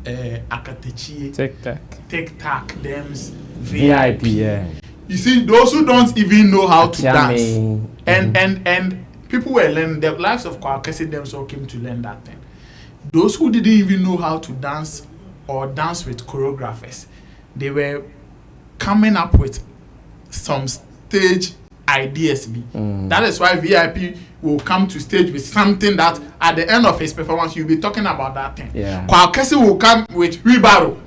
Akatechi, TikTok, Dems, VIP. Yeah. You see, those who don't even know how to dance, and people were learning. The likes of Kwakesi themselves came to learn that thing. Those who didn't even know how to dance or dance with choreographers, they were coming up with some stage ideas. That is why VIP will come to stage with something that at the end of his performance you'll be talking about that thing. Kwakesi will come with wheelbarrow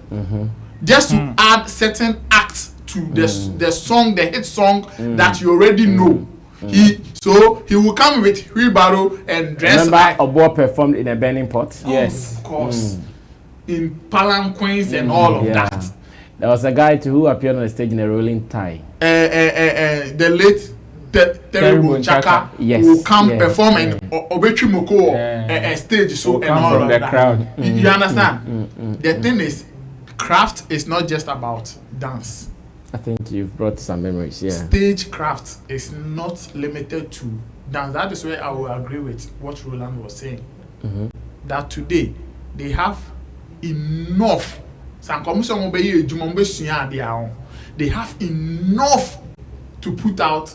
just to add certain acts to the song, the hit song that you already know. He will come with wheelbarrow and dress. Remember Obo performed in a burning pot? Yes, of course. In palanquins and all of that. There was a guy who appeared on the stage in a rolling tie. The late Terrible Chaka will come perform in Obechi Moko a stage so and all of that. Crowd. You understand? The thing is, craft is not just about dance. I think you've brought some memories. Stage craft is not limited to dance. That is where I will agree with what Roland was saying. That today they have enough. They have enough to put out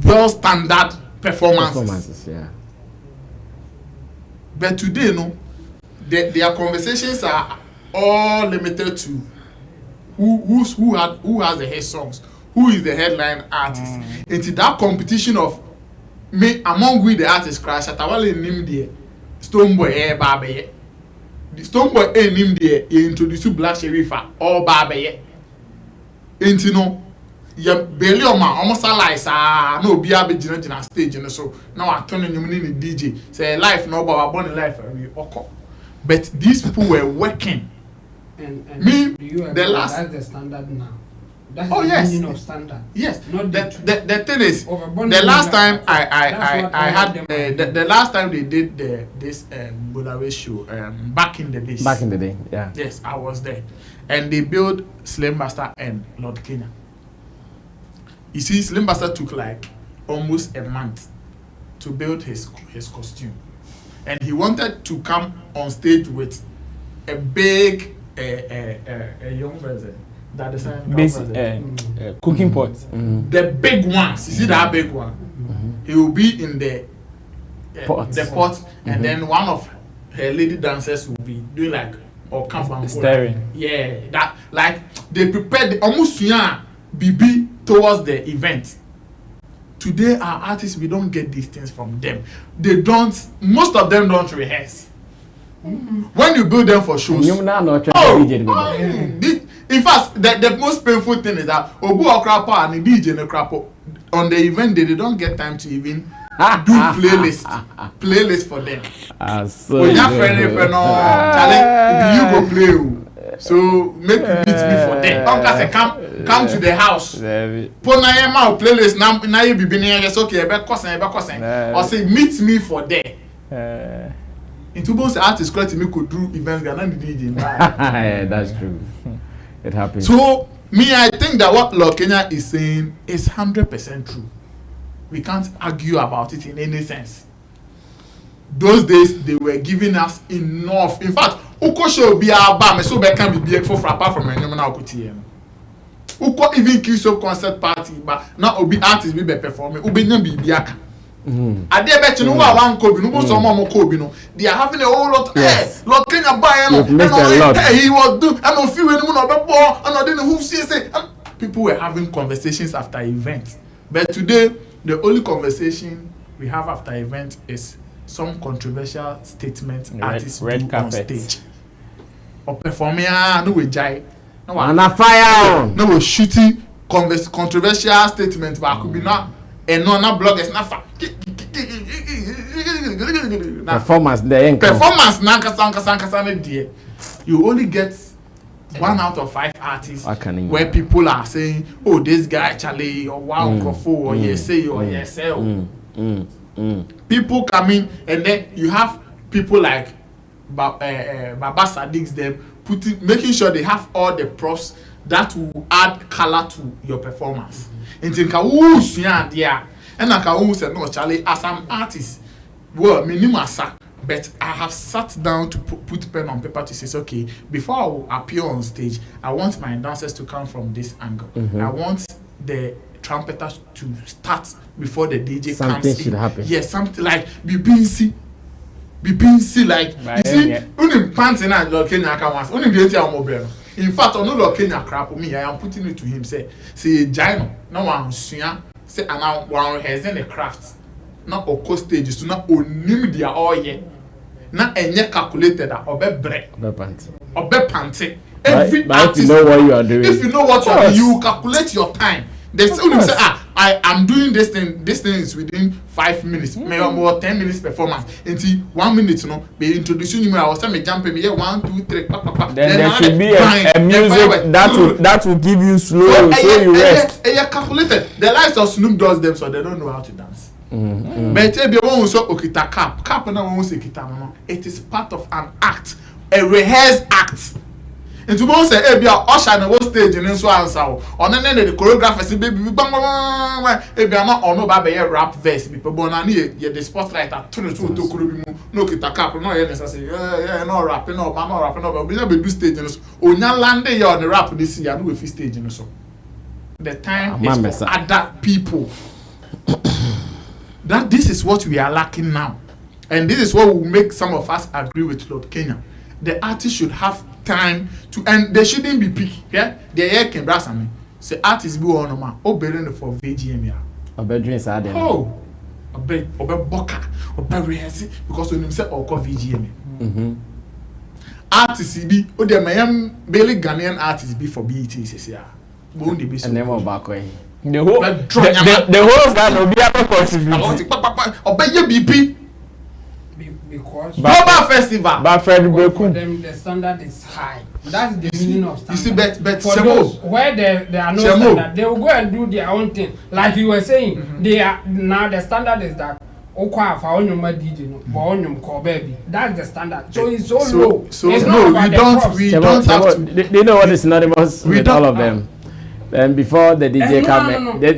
well standard performances. But today, their conversations are all limited to who has the hit songs, who is the headline artist. Into that competition of me among we the artists, crash Shatta Wale name there, Stoneboy Babe. The Stoneboy name there, he introduced Black Sherifa or Babe. Into ya belly on my almost allies no be a bit on stage and so now I turn in the DJ say life no but born in life but these people were working and me you the last that's the standard now. That's the meaning of standard. Yes, not the thing is the last time I had the last time they did this Bulawe show back in the days. Back in the day, yeah. Yes, I was there, and they built Slim Bastard and Lord Kenya. You see, Slim Bastard took like almost a month to build his costume, and he wanted to come on stage with a big young version. That the same cooking pot. The big ones. You see that big one? He will be in the pot, and then one of her lady dancers will be doing like or camp staring. Yeah, that like they prepared almost BB towards the event. Today our artists, we don't get these things from them. They don't. Most of them don't rehearse. When you build them for shows. In fact, the most painful thing is that Obu Okrapa and the DJ Nekrapo on the event they don't get time to even do playlist for them. So you go play. So make you meet me for them. Come to the house. Put na playlist na you be just okay. Or say meet me for there. Into both artists quite me could do events and the DJ. Yeah, that's true. It happens. So me, I think that what Lord Kenya is saying is 100% true. We can't argue about it in any sense. Those days they were giving us enough. In fact, Uko show be our bar, so they can be for apart from any Uko even kiss up concert party, but now Obi artists be performing. Ubi be biaka. I dare bet you know one Kobe, no some more Kobe, no. They are having a whole lot. Yes. Lord Kenya buy and he was doing. I don't feel anyone of the ball, and I didn't know who say. People were having conversations after events But today, the only conversation we have after event is some controversial statement artists red do on stage. Or performing, no we jai. No fire. No we shooting controversial statements, but could be not and no bloggers not performance there. Performance nanka dear. You only get 1 out of 5 artists where people are saying, oh, this guy Charlie or wow or yes say or yes say. People come in and then you have people like Baba Sadiq's them making sure they have all the props that will add color to your performance. And think and I can say no Charlie as an artist, well minimum but I have sat down to put pen on paper to say, okay, before I will appear on stage, I want my dancers to come from this angle. I want the trumpeter to start before the DJ something comes in. Should happen. Yes, something like be busy like you see, only pants in a Kenya can once, only the mobile. In fact, on no Kenya crap me, I am putting it to him, say Gino, no one say and now one has in the craft. Not o cost stages to not onim dia all ye na enye calculated obe bre obe panty every artist, if you know what you are doing, if you know what you are doing, you calculate your time. They say I am doing this thing is within 5 minutes, maybe more 10 minutes performance until 1 minute, you know, be introducing you. I was saying jump me 1 2 3 then there should be a music that will give you slow so you rest. They calculated. The likes of Snoop does them so they don't know how to dance. But if you want to okita cap na won't say kita no. It is part of an act, a rehearsed act. And to say e bia usher na stage in so answer on the choreographer say baby bang e bia na ono ba be rap verse people but na the spotlight at turn to kuro bi mu no kita cap no ye necessary no rap no but we be do stage no so onya land ye on the rap this year no we fit stage no so the time is for other people. That this is what we are lacking now, and this is what will make some of us agree with Lord Kenya. The artist should have time to, and they shouldn't be picky. Yeah, the air can brass me. Say artists be on man. Oh, better for VGM ya. Drinks are there. Oh, boka, rehearsing because when you say oh call VGM. Artists be oh the Miami barely Ghanaian artists be for BET says yeah. And then more back way. The whole Ghana will be able to contribute. Obey BP. Because global festival. But for them the standard is high. That's the meaning of standard. You see, but for those where there are no standard, they will go and do their own thing. Like you were saying, they are now the standard is that Okwa for on your DJ no, but on your call baby. That's the standard. So it's so low. So it's no, we don't have to. They know what is synonymous with all of them. And before the DJ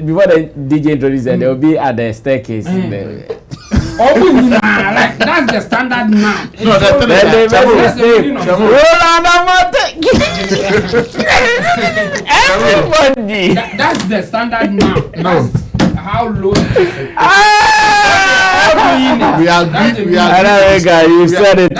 before the DJ introduces them, they will be at the staircase. Like that's the standard now. No, that's the meaning of everybody. That's the standard now. No. How low? We agree. You said it.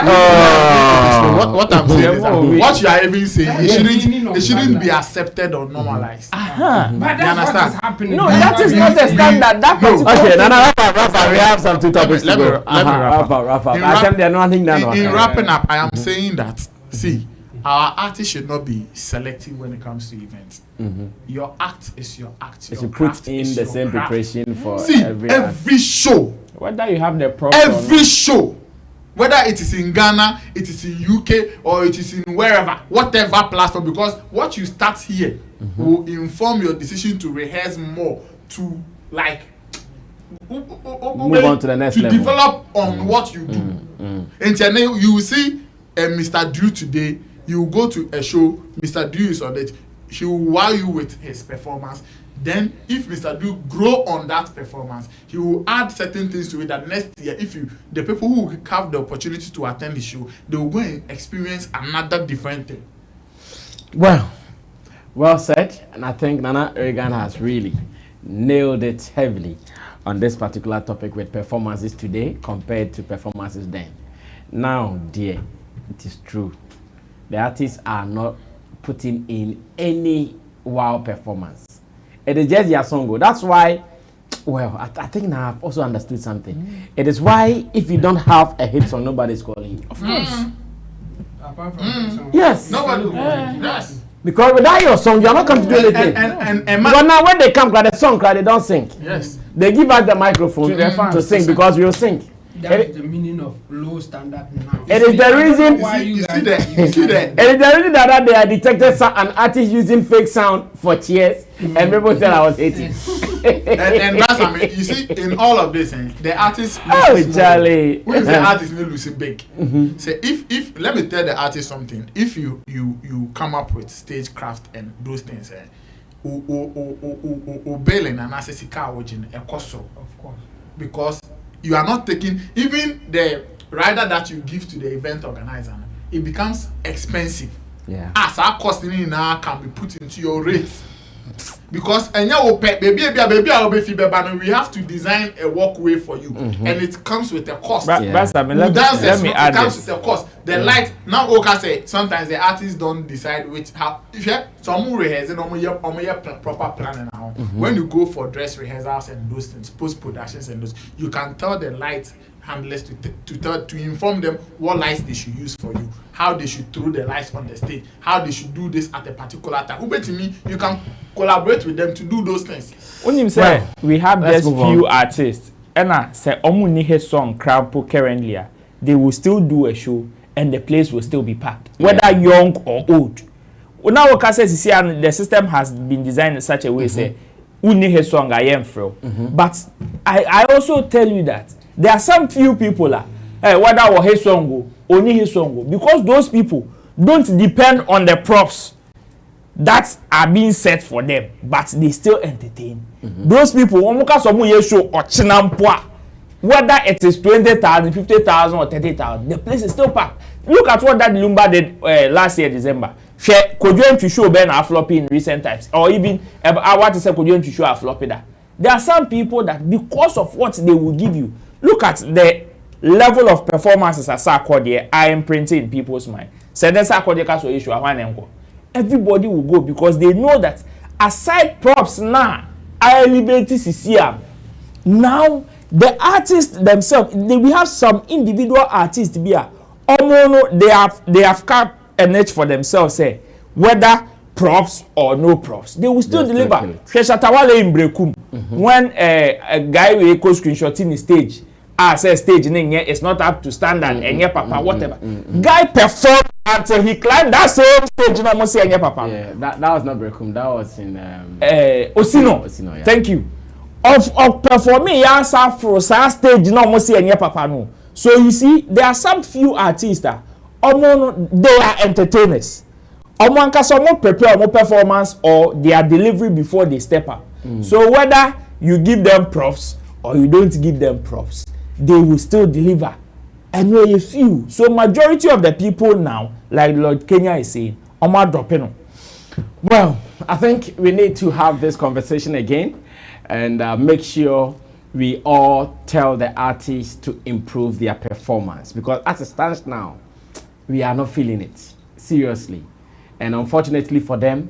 What I'm saying is that what you are even saying, it shouldn't be accepted or normalized. But that's what is happening. No, that is not the standard. Okay, now we have some 2 topics to go. Wrap up. In wrapping up, I am saying that, see, our artists should not be selective when it comes to events. Your act is your act. You put in the same preparation for every show. Whether you have the problem. Every show. Whether it is in Ghana, it is in UK, or it is in wherever, whatever platform, because what you start here will inform your decision to rehearse more, to like move on to the next level. Develop on what you do. And then you will see Mr. Drew today. You will go to a show, Mr. Drew is on it. He will wow you with his performance. Then, if Mr. Drew grow on that performance, he will add certain things to it that next year, the people who have the opportunity to attend the show, they will go and experience another different thing. Well said. And I think Nana Reagan has really nailed it heavily on this particular topic with performances today compared to performances then. Now, dear, it is true. The artists are not putting in any wow performance. It is just their song. That's why Well, I think now I've also understood something. It is why if you don't have a hit song, nobody's calling you. Of course. Apart from Yes. Nobody will yes. Because without your song, you're not coming to do anything. But now when they come, the song, they don't sing. Yes. They give us the microphone to sing because we'll sing. That's the meaning of low standard now. It is the reason. Why You see that? You see that? It is the reason that they are detected an artist using fake sound for cheers, and people said I was hating. And that's I mean, you see, in all of this, the artist. Oh, Charlie. Who is the artist losing big? Say if let me tell the artist something. If you come up with stagecraft and those things, bailing and assessika origin a cost of course, because you are not taking even the rider that you give to the event organizer, it becomes expensive. Yeah. As our costing now can be put into your rates. Because we have to design a walkway for you, and it comes with a cost. But I mean, let me add it comes this. with a cost. The light now, Oka say sometimes the artists don't decide which how. If you some rehearsal, proper planning now. When you go for dress rehearsals and those things, post productions and those, you can tell the light handlers to inform them what lights they should use for you, how they should throw the lights on the stage, how they should do this at a particular time. To me, you can collaborate with them to do those things. When you say we have just few on. artists, and I say Omunihe song crowd currently, they will still do a show and the place will still be packed, whether young or old. Well, now what says the system has been designed in such a way say Unihe song I am from. But I also tell you that there are some few people whether or his song go, only his song go, because those people don't depend on the props that are being set for them, but they still entertain. Those people, show or chinampoa, whether it is 20,000, 50,000, or 30,000, the place is still packed. Look at what that Lumba did last year, December. Could you to show Ben a floppy in recent times, or even I want to say, could you to show a floppy that there are some people that because of what they will give you, look at the level of performances as I imprinting in people's mind. So that's a issue. Everybody will go because they know that aside props now, I liberty CCM. Now the artists themselves, we have some individual artists here. They have carved a niche for themselves. Say whether props or no props, they will still deliver. Shatta Wale in Brekum, when a guy will go screenshotting the stage, say stage it's not up to standard and papa whatever. Guy performed until he climbed that same stage. Papa. Yeah, that was not Brekum. That was in Osino. Yeah. Thank you. Of performing for stage papa no. So you see, there are some few artists that they are entertainers. Some prepare more performance or their delivery before they step up. So whether you give them props or you don't give them props, they will still deliver. And a few. So majority of the people now, like Lord Kenya is saying, dropping. Well, I think we need to have this conversation again and make sure we all tell the artists to improve their performance, because as it stands now, we are not feeling it seriously. And unfortunately for them,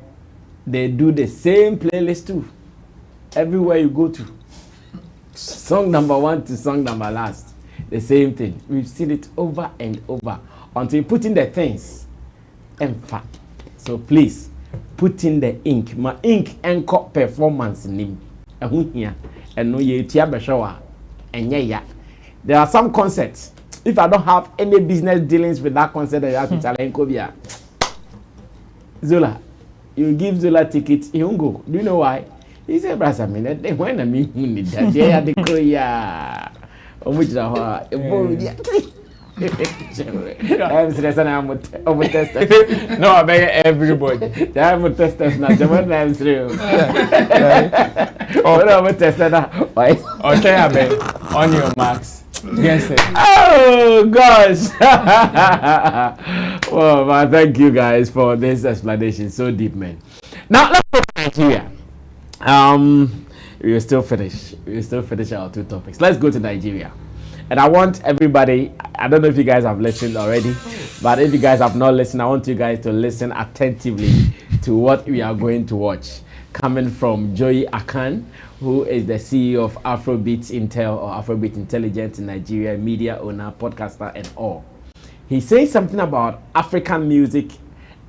they do the same playlist too. Everywhere you go to, song number 1 to song number last, the same thing. We've seen it over and over until you put in the things. In fact, so please put in the ink. My ink and performance name. And no ye shower and yeah. There are some concerts. If I don't have any business dealings with that concert, I have to tell Kobia. Zola, you give Zola ticket, he won't go. Do you know why? He said, Brasa, when I mean that they are the Korea. Which I'm stressing. I'm over tested. No, I beg everybody. I'm tested now. The one I'm through. Oh, I'm tested now. Okay, I beg on your marks. Yes, sir. Oh gosh. Well, man, thank you guys for this explanation. So deep, man. Now let's go to Nigeria. We will still finish our 2 topics. Let's go to Nigeria. And I want everybody, I don't know if you guys have listened already, but if you guys have not listened, I want you guys to listen attentively to what we are going to watch. Coming from Joey Akan, who is the CEO of Afrobeat Intel or Afrobeat Intelligence in Nigeria, media owner, podcaster, and all. He says something about African music,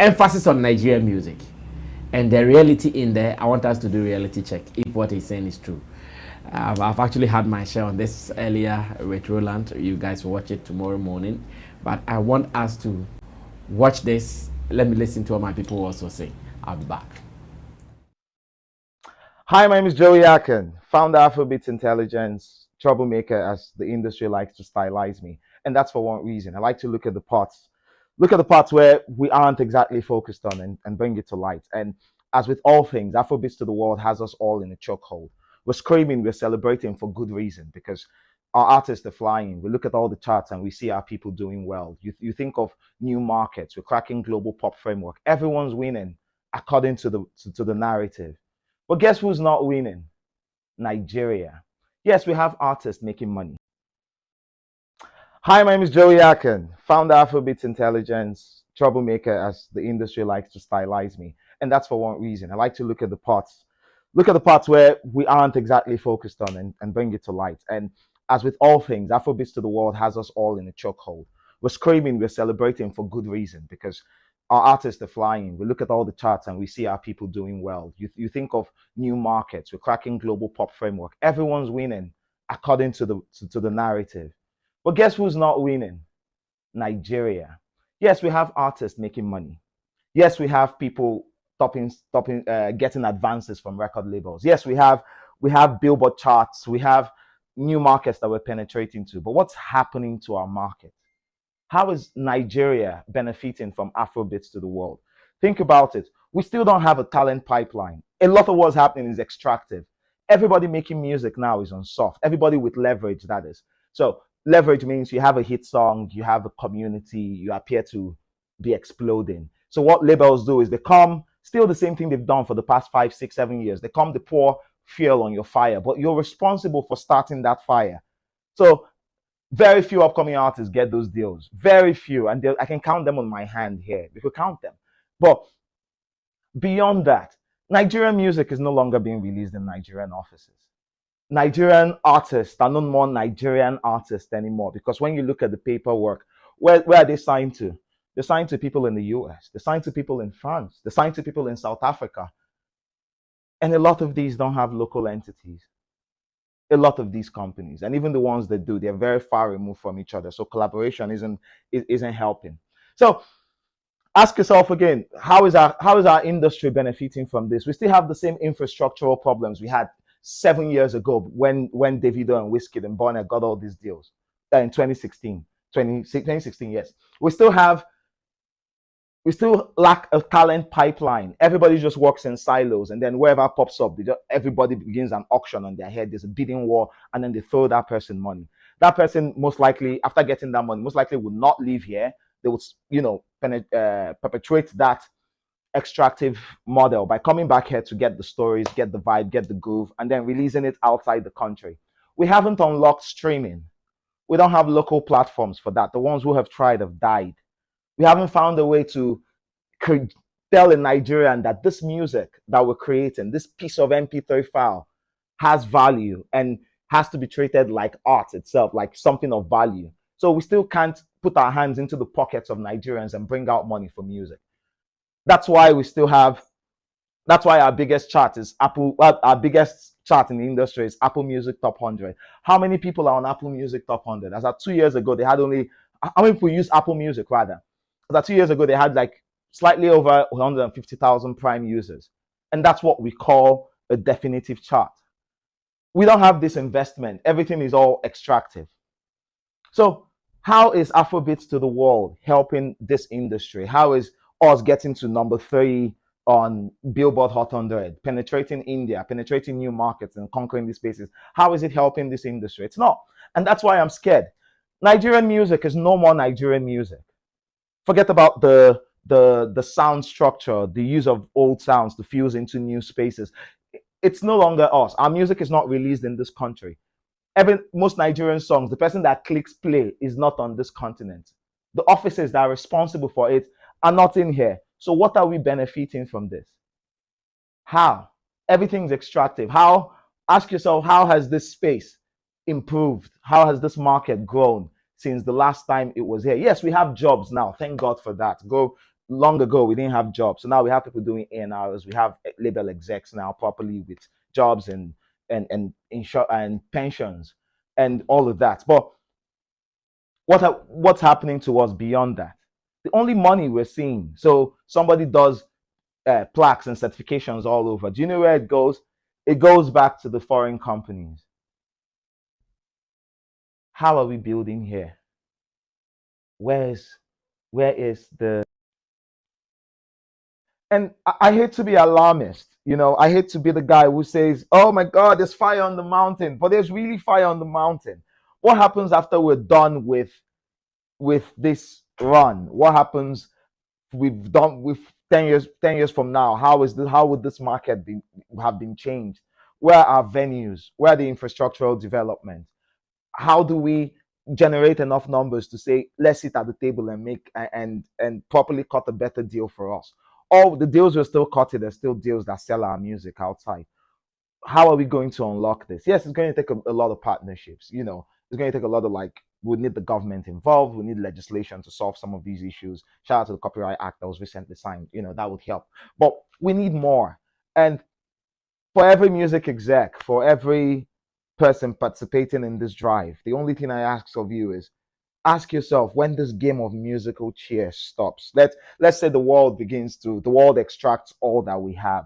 emphasis on Nigerian music, and the reality in there. I want us to do reality check if what he's saying is true. I've actually had my share on this earlier with Roland. You guys will watch it tomorrow morning. But I want us to watch this. Let me listen to what my people also say. I'll be back. Hi, my name is Joey Akan, founder of Afrobeat Intelligence, troublemaker as the industry likes to stylize me. And that's for one reason. I like to look at the parts where we aren't exactly focused on and bring it to light. And as with all things, Afrobeats to the world has us all in a chokehold. We're screaming, we're celebrating for good reason because our artists are flying. We look at all the charts and we see our people doing well. You think of new markets, we're cracking global pop framework. Everyone's winning according to the narrative. But guess who's not winning? Nigeria. Yes, we have artists making money. Hi, my name is Joey Akan, founder of Afrobeat Intelligence, troublemaker as the industry likes to stylize me. And that's for one reason. I like to look at the parts where we aren't exactly focused on and bring it to light. And as with all things, Afrobeats to the world has us all in a chokehold. We're screaming, we're celebrating for good reason because our artists are flying. We look at all the charts and we see our people doing well. You think of new markets, we're cracking global pop framework. Everyone's winning according to the narrative. But guess who's not winning? Nigeria. Yes, we have artists making money. Yes, we have people getting advances from record labels. Yes, we have Billboard charts. We have new markets that we're penetrating to. But what's happening to our market? How is Nigeria benefiting from Afrobeats to the world? Think about it. We still don't have a talent pipeline. A lot of what's happening is extractive. Everybody making music now is on soft. Everybody with leverage, that is. So leverage means you have a hit song, you have a community, you appear to be exploding. So what labels do is they come, still the same thing they've done for the past 5, 6, 7 years. They come to pour fuel on your fire, but you're responsible for starting that fire. So very few upcoming artists get those deals. Very few. And I can count them on my hand here. We could count them. But beyond that, Nigerian music is no longer being released in Nigerian offices. Nigerian artists are no more Nigerian artists anymore because when you look at the paperwork, where are they signed to? They're signed to people in the US. They're signed to people in France. They're signed to people in South Africa. And a lot of these don't have local entities. A lot of these companies, and even the ones that do, they're very far removed from each other. So collaboration isn't helping. So ask yourself again, how is our industry benefiting from this? We still have the same infrastructural problems we had 7 years ago when Davido and Wizkid and Bonner got all these deals in 2016, yes. We still lack a talent pipeline. Everybody just works in silos, and then wherever pops up, everybody begins an auction on their head. There's a bidding war, and then they throw that person money. That person most likely, after getting that money, most likely would not live here. They would, perpetuate that extractive model by coming back here to get the stories, get the vibe, get the groove, and then releasing it outside the country. We haven't unlocked streaming. We don't have local platforms for that. The ones who have tried have died. We haven't found a way to tell a Nigerian that this music that we're creating, this piece of MP3 file, has value and has to be treated like art itself, like something of value. So we still can't put our hands into the pockets of Nigerians and bring out money for music. That's why our biggest chart is our biggest chart in the industry is Apple Music Top 100. How many people are on Apple Music Top 100? As of 2 years ago, they had only, how many people use Apple Music rather? As of 2 years ago, they had like slightly over 150,000 prime users. And that's what we call a definitive chart. We don't have this investment. Everything is all extractive. So how is Afrobeats to the world helping this industry? How is us getting to number 3 on Billboard Hot 100, penetrating India, penetrating new markets and conquering these spaces? How is it helping this industry? It's not. And that's why I'm scared. Nigerian music is no more Nigerian music. Forget about the sound structure, the use of old sounds to fuse into new spaces. It's no longer us. Our music is not released in this country. Most Nigerian songs, the person that clicks play is not on this continent. The offices that are responsible for it are not in here. So what are we benefiting from this? How? Everything's extractive. How? Ask yourself, how has this space improved? How has this market grown since the last time it was here? Yes, we have jobs now. Thank God for that. Long ago, we didn't have jobs. So now we have people doing A&Rs. We have label execs now properly with jobs and pensions and all of that. But what's happening to us beyond that? The only money we're seeing. So somebody does plaques and certifications all over. Do you know where it goes? It goes back to the foreign companies. How are we building here? Where is the... And I hate to be alarmist, I hate to be the guy who says, oh my God, there's fire on the mountain, but there's really fire on the mountain. What happens after we're done with this run? What happens we've done with 10 years from now? How would this market have been changed? Where are venues? Where are the infrastructural development? How do we generate enough numbers to say, let's sit at the table and make and properly cut a better deal for us? All the deals we're still cutting, there's still deals that sell our music outside. How are we going to unlock this? Yes, it's going to take a lot of partnerships. It's going to take a lot of we need the government involved. We need legislation to solve some of these issues. Shout out to the Copyright Act that was recently signed. That would help. But we need more. And for every music exec, for every person participating in this drive, the only thing I ask of you is ask yourself, when this game of musical cheers stops, let's say the world extracts all that we have.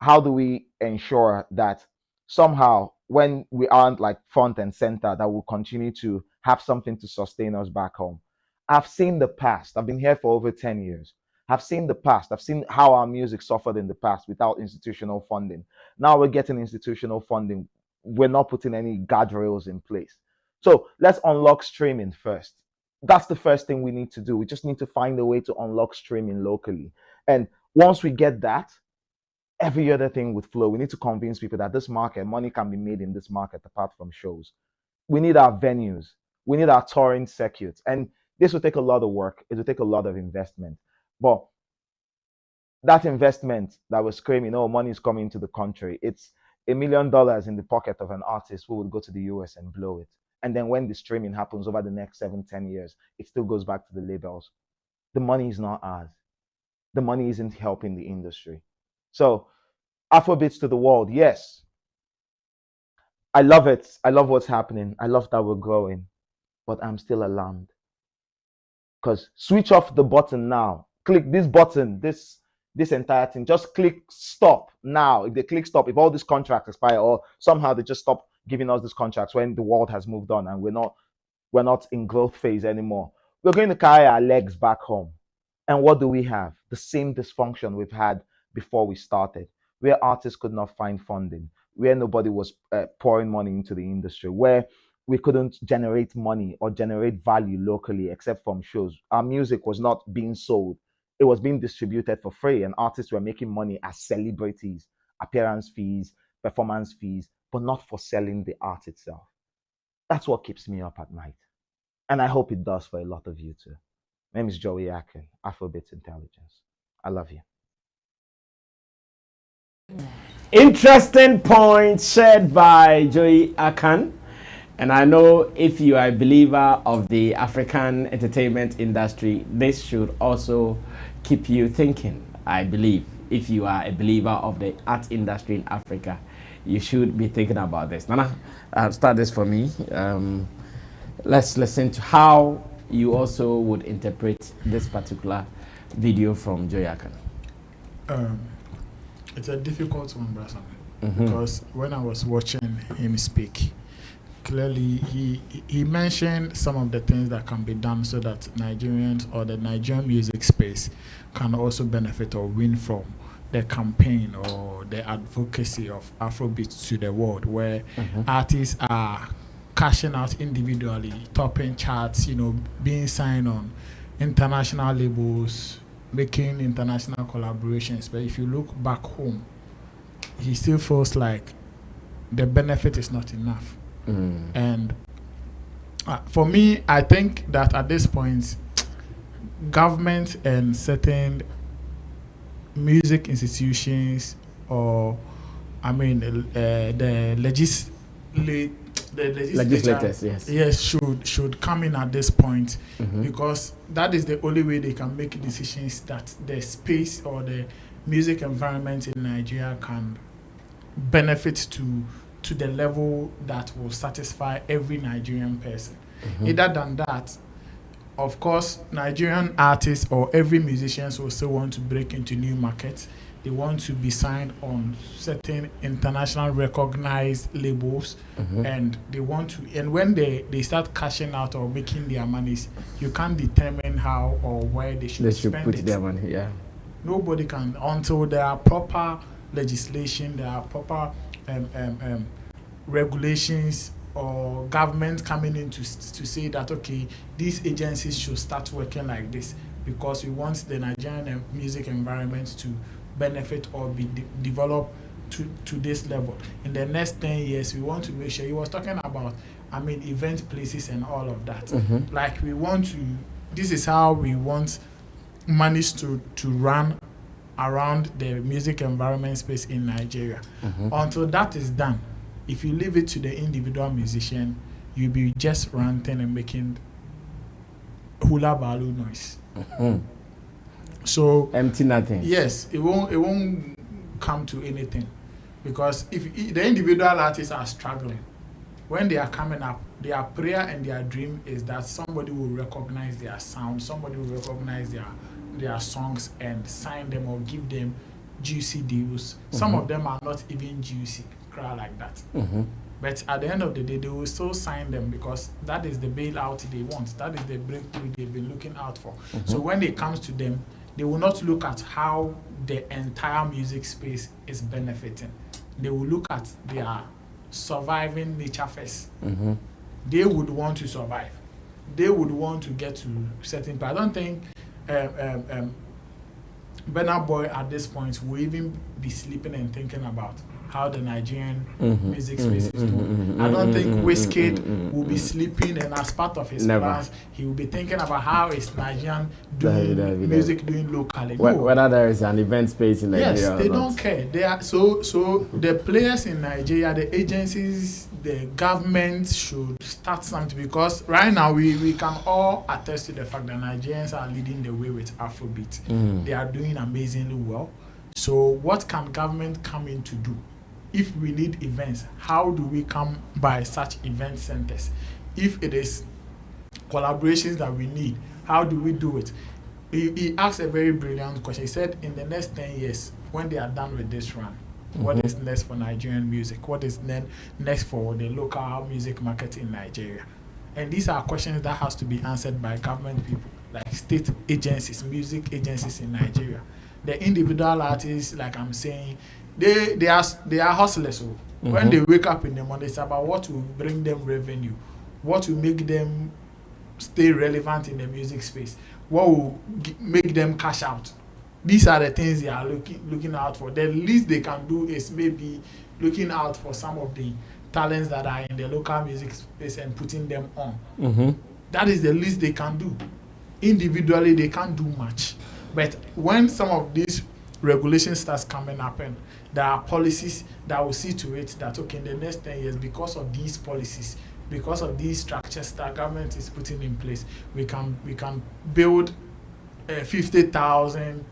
How do we ensure that somehow, when we aren't front and center, that we'll continue to have something to sustain us back home? I've seen the past. I've been here for over 10 years. I've seen the past. I've seen how our music suffered in the past without institutional funding. Now we're getting institutional funding. We're not putting any guardrails in place. So let's unlock streaming first. That's the first thing we need to do. We just need to find a way to unlock streaming locally. And once we get that, every other thing would flow. We need to convince people that this market, money can be made in this market apart from shows. We need our venues. We need our touring circuits. And this will take a lot of work. It will take a lot of investment. But that investment that we're screaming, oh, money is coming to the country, it's $1 million in the pocket of an artist who would go to the US and blow it. And then when the streaming happens over the next 7-10 years, it still goes back to the labels. The money is not ours. The money isn't helping the industry. So Afrobeats to the world, yes. I love it. I love what's happening. I love that we're growing. But I'm still alarmed. Because switch off the button now. Click this button, this entire thing. Just click stop now. If they click stop, if all these contracts expire, or somehow they just stop giving us these contracts when the world has moved on and we're not in growth phase anymore, we're going to carry our legs back home. And what do we have? The same dysfunction we've had before we started, where artists could not find funding, where nobody was pouring money into the industry, where we couldn't generate money or generate value locally except from shows. Our music was not being sold. It was being distributed for free, and artists were making money as celebrities, appearance fees, performance fees, but not for selling the art itself. That's what keeps me up at night. And I hope it does for a lot of you too. My name is Joey Akan, Afrobeats Intelligence. I love you. Interesting point shared by Joey Akan. And I know if you are a believer of the African entertainment industry, this should also keep you thinking. I believe if you are a believer of the art industry in Africa, you should be thinking about this. Nana, start this for me. Let's listen to how you also would interpret this particular video from Joey Akan. It's a difficult one, Brother, because when I was watching him speak, clearly he mentioned some of the things that can be done so that Nigerians or the Nigerian music space can also benefit or win from the campaign or the advocacy of Afrobeats to the world, where artists are cashing out individually, topping charts, being signed on international labels, making international collaborations. But if you look back home, he still feels like the benefit is not enough. And for me, I think that at this point, government and certain music institutions, or I mean, the legislators, yes, should come in at this point, because that is the only way they can make decisions that the space or the music environment in Nigeria can benefit to the level that will satisfy every Nigerian person. Other than that, of course, Nigerian artists or every musician will still want to break into new markets. They want to be signed on certain international recognized labels, and they want to. And when they start cashing out or making their monies, you can't determine how or where they should spend put it. their money. Yeah. Nobody can until there are proper legislation, there are proper regulations or government coming in to say that, okay, these agencies should start working like this because we want the Nigerian music environment to benefit or be developed to this level. In the next 10 years, we want to make sure. He was talking about, I mean, event places and all of that. Like we want to, this is how we want monies to run around the music environment space in Nigeria. Until that is done, if you leave it to the individual musician, you'll be just ranting and making hula baloo noise. So empty nothing. Yes, it won't come to anything, because if the individual artists are struggling, when they are coming up, their prayer and their dream is that somebody will recognize their sound, somebody will recognize their songs and sign them or give them juicy deals. Some of them are not even juicy, cry like that. But at the end of the day, they will still sign them because that is the bailout they want. That is the breakthrough they've been looking out for. So when it comes to them, they will not look at how the entire music space is benefiting. They will look at their surviving nature first. They would want to survive. They would want to get to certain. But I don't think Burna Boy at this point will even be sleeping and thinking about how the Nigerian music space is doing. I don't think Wizkid will be sleeping, and as part of his plans, he will be thinking about how is Nigerian doing music doing locally. Whether there is an event space in Nigeria. Yes, they don't care. They are so the players in Nigeria, the agencies, the government should start something, because right now we can all attest to the fact that Nigerians are leading the way with Afrobeat. They are doing amazingly well. So what can government come in to do? If we need events, how do we come by such event centers? If it is collaborations that we need, how do we do it? He asked a very brilliant question. He said, in the next 10 years, when they are done with this run, what is next for Nigerian music? What is next for the local music market in Nigeria? And these are questions that has to be answered by government people, like state agencies, music agencies in Nigeria. The individual artists, like I'm saying, they are hustlers. So when they wake up in the morning, it's about what will bring them revenue, what will make them stay relevant in the music space, what will make them cash out. These are the things they are looking out for. The least they can do is maybe looking out for some of the talents that are in the local music space and putting them on. That is the least they can do. Individually, they can't do much. But when some of these regulations starts coming up, and there are policies that will see to it that, okay, in the next 10 years, because of these policies, because of these structures that government is putting in place, we can build a 50,000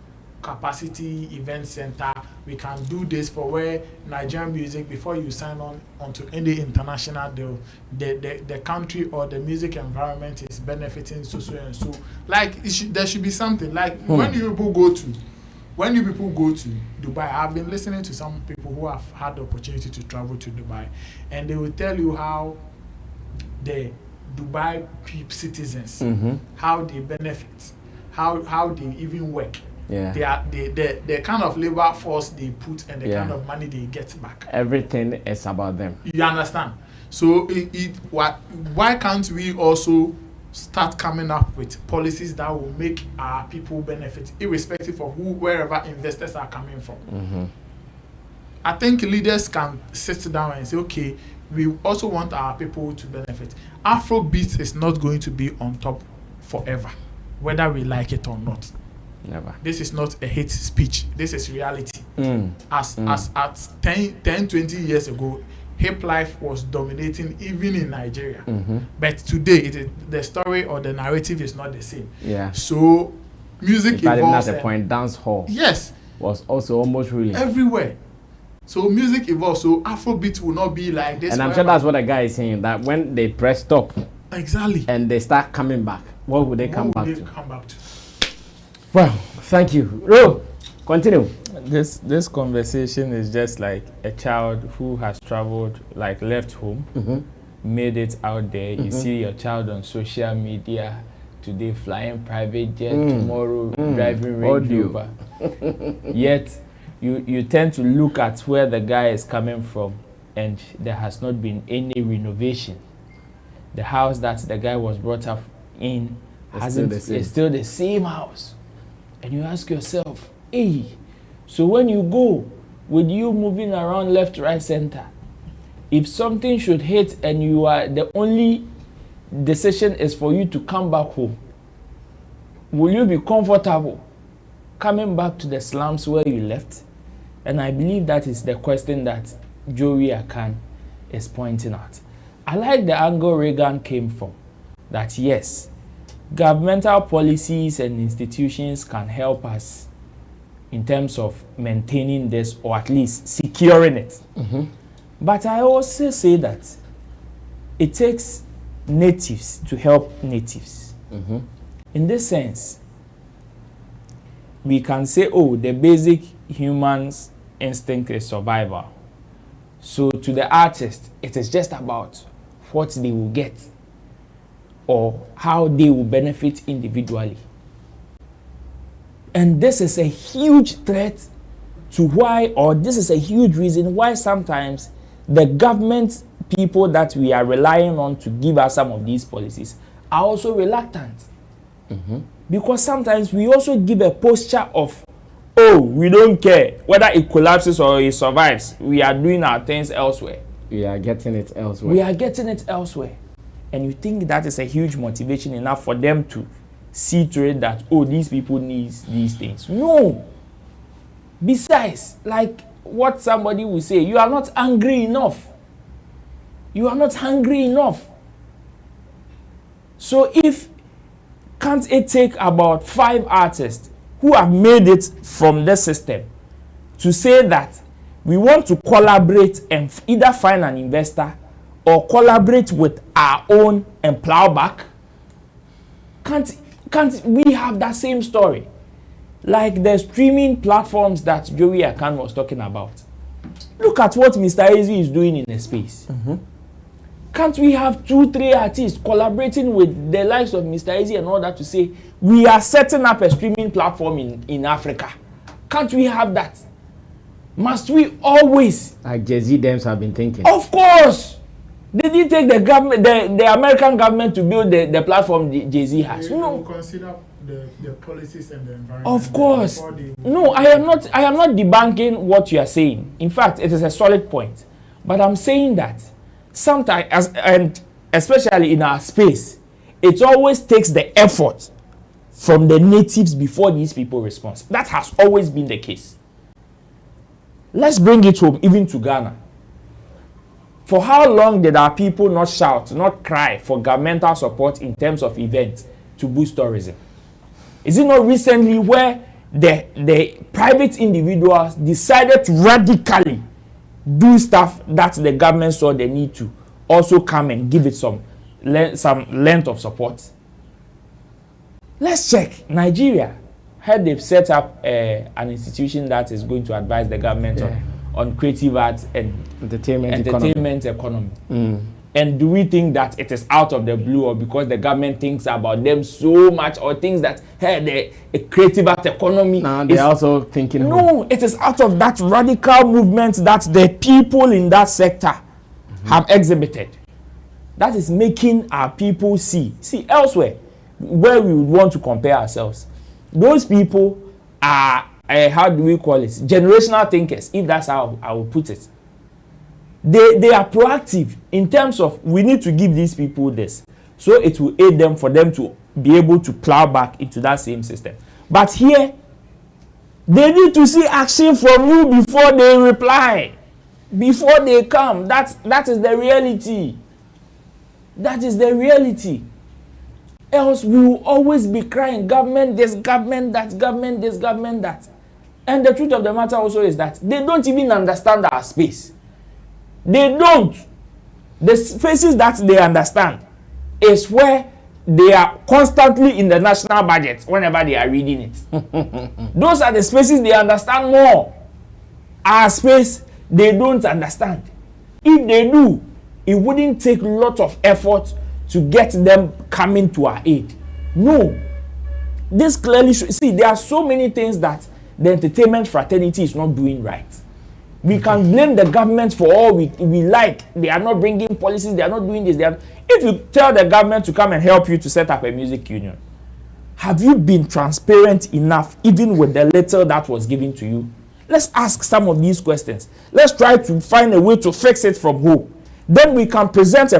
capacity event center. We can do this for where Nigerian music, before you sign on onto any international deal, the country or the music environment is benefiting so and so. Like there should be something like when you people go to Dubai. I've been listening to some people who have had the opportunity to travel to Dubai, and they will tell you how the Dubai citizens, how they benefit, how they even work. They are the kind of labor force they put and the kind of money they get back. Everything is about them. You understand? So why can't we also start coming up with policies that will make our people benefit, irrespective of wherever investors are coming from? I think leaders can sit down and say, okay, we also want our people to benefit. Afrobeat is not going to be on top forever, whether we like it or not. Never. This is not a hate speech. This is reality. As at 10, 20 years ago, hip life was dominating even in Nigeria. But today, the story or the narrative is not the same. Yeah. So music evolves. At the point, dance hall. Yes. Was also almost ruling everywhere. So music evolves. So Afrobeat will not be like this. And I'm sure that's what the guy is saying. That when they press stop, exactly, and they start coming back, what would they come back to? Well, thank you. Ro, continue. This conversation is just like a child who has traveled, like left home, made it out there. You see your child on social media today, flying private jet, tomorrow driving Range Rover. Yet you tend to look at where the guy is coming from, and there has not been any renovation. The house that the guy was brought up in is still the same house. And you ask yourself, hey, so when you go, with you moving around left, right, center, if something should hit and you are the only decision is for you to come back home, will you be comfortable coming back to the slums where you left? And I believe that is the question that Joey Akan is pointing out. I like the angle Reagan came from, that yes, governmental policies and institutions can help us in terms of maintaining this, or at least securing it. But I also say that it takes natives to help natives. In this sense, we can say, oh, the basic human's instinct is survival. So to the artist, it is just about what they will get or how they will benefit individually. And this is a huge threat to why, or this is a huge reason why sometimes the government people that we are relying on to give us some of these policies are also reluctant. Because sometimes we also give a posture of, oh, we don't care whether it collapses or it survives. We are doing our things elsewhere. We are getting it elsewhere. We are getting it elsewhere. And you think that is a huge motivation enough for them to see to it that, oh, these people need these things. No. Besides, like what somebody will say, you are not angry enough. You are not hungry enough. So if, can't it take about 5 artists who have made it from the system to say that we want to collaborate and either find an investor or collaborate with our own and plow back? Can't we have that same story? Like the streaming platforms that Joey Akan was talking about. Look at what Mr. Easy is doing in the space. Can't we have 2-3 artists collaborating with the likes of Mr. Easy and all that to say, we are setting up a streaming platform in Africa? Can't we have that? Must we always? Like Jay-Z Dems have been thinking. Of course. Did he take the government, the American government to build the platform Jay-Z has? No. Consider the policies and the environment. Of course. No, I am not debunking what you are saying. In fact, it is a solid point. But I'm saying that sometimes, and especially in our space, it always takes the effort from the natives before these people respond. That has always been the case. Let's bring it home, even to Ghana. For how long did our people not shout, not cry for governmental support in terms of events to boost tourism? Is it not recently where the private individuals decided to radically do stuff that the government saw they need to also come and give it some length of support? Let's check Nigeria. Heard they've set up an institution that is going to advise the government on creative arts and entertainment economy. And do we think that it is out of the blue, or because the government thinks about them so much, or thinks that, hey, the creative art economy? Now they're also thinking. No, it is out of that radical movement that the people in that sector have exhibited. That is making our people see elsewhere where we would want to compare ourselves. Those people are, how do we call it? Generational thinkers, if that's how I will put it. they are proactive in terms of we need to give these people this, so it will aid them for them to be able to plow back into that same system. But here, they need to see action from you before they reply, before they come. That is the reality. That is the reality. Else we will always be crying, government this, government that, government this, government that. And the truth of the matter also is that they don't even understand our space. They don't. The spaces that they understand is where they are constantly in the national budget whenever they are reading it. Those are the spaces they understand more. Our space, they don't understand. If they do, it wouldn't take a lot of effort to get them coming to our aid. No. This clearly shows. See, there are so many things that the entertainment fraternity is not doing right. We can blame the government for all we like. They are not bringing policies. They are not doing this. If you tell the government to come and help you to set up a music union, have you been transparent enough even with the little that was given to you? Let's ask some of these questions. Let's try to find a way to fix it from home. Then we can present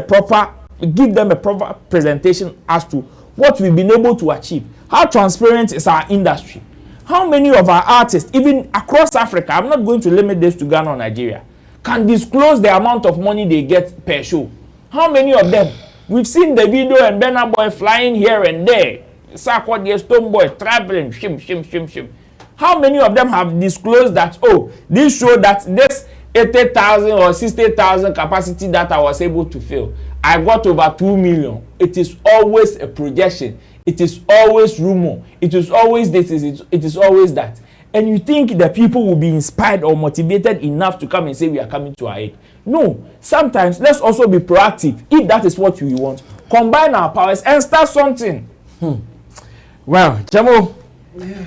give them a proper presentation as to what we've been able to achieve. How transparent is our industry? How many of our artists, even across Africa, I'm not going to limit this to Ghana or Nigeria, can disclose the amount of money they get per show? How many of them? We've seen the video and Burna Boy flying here and there. Sakwa the Stone Boy traveling, shim. How many of them have disclosed that, oh, this show that this 80,000 or 60,000 capacity that I was able to fill, I got over 2 million. It is always a projection. It is always rumor. It is always this. It is always that. And you think the people will be inspired or motivated enough to come and say we are coming to our aid? No. Sometimes let's also be proactive. If that is what we want, combine our powers and start something. Well, Chamo, Yeah.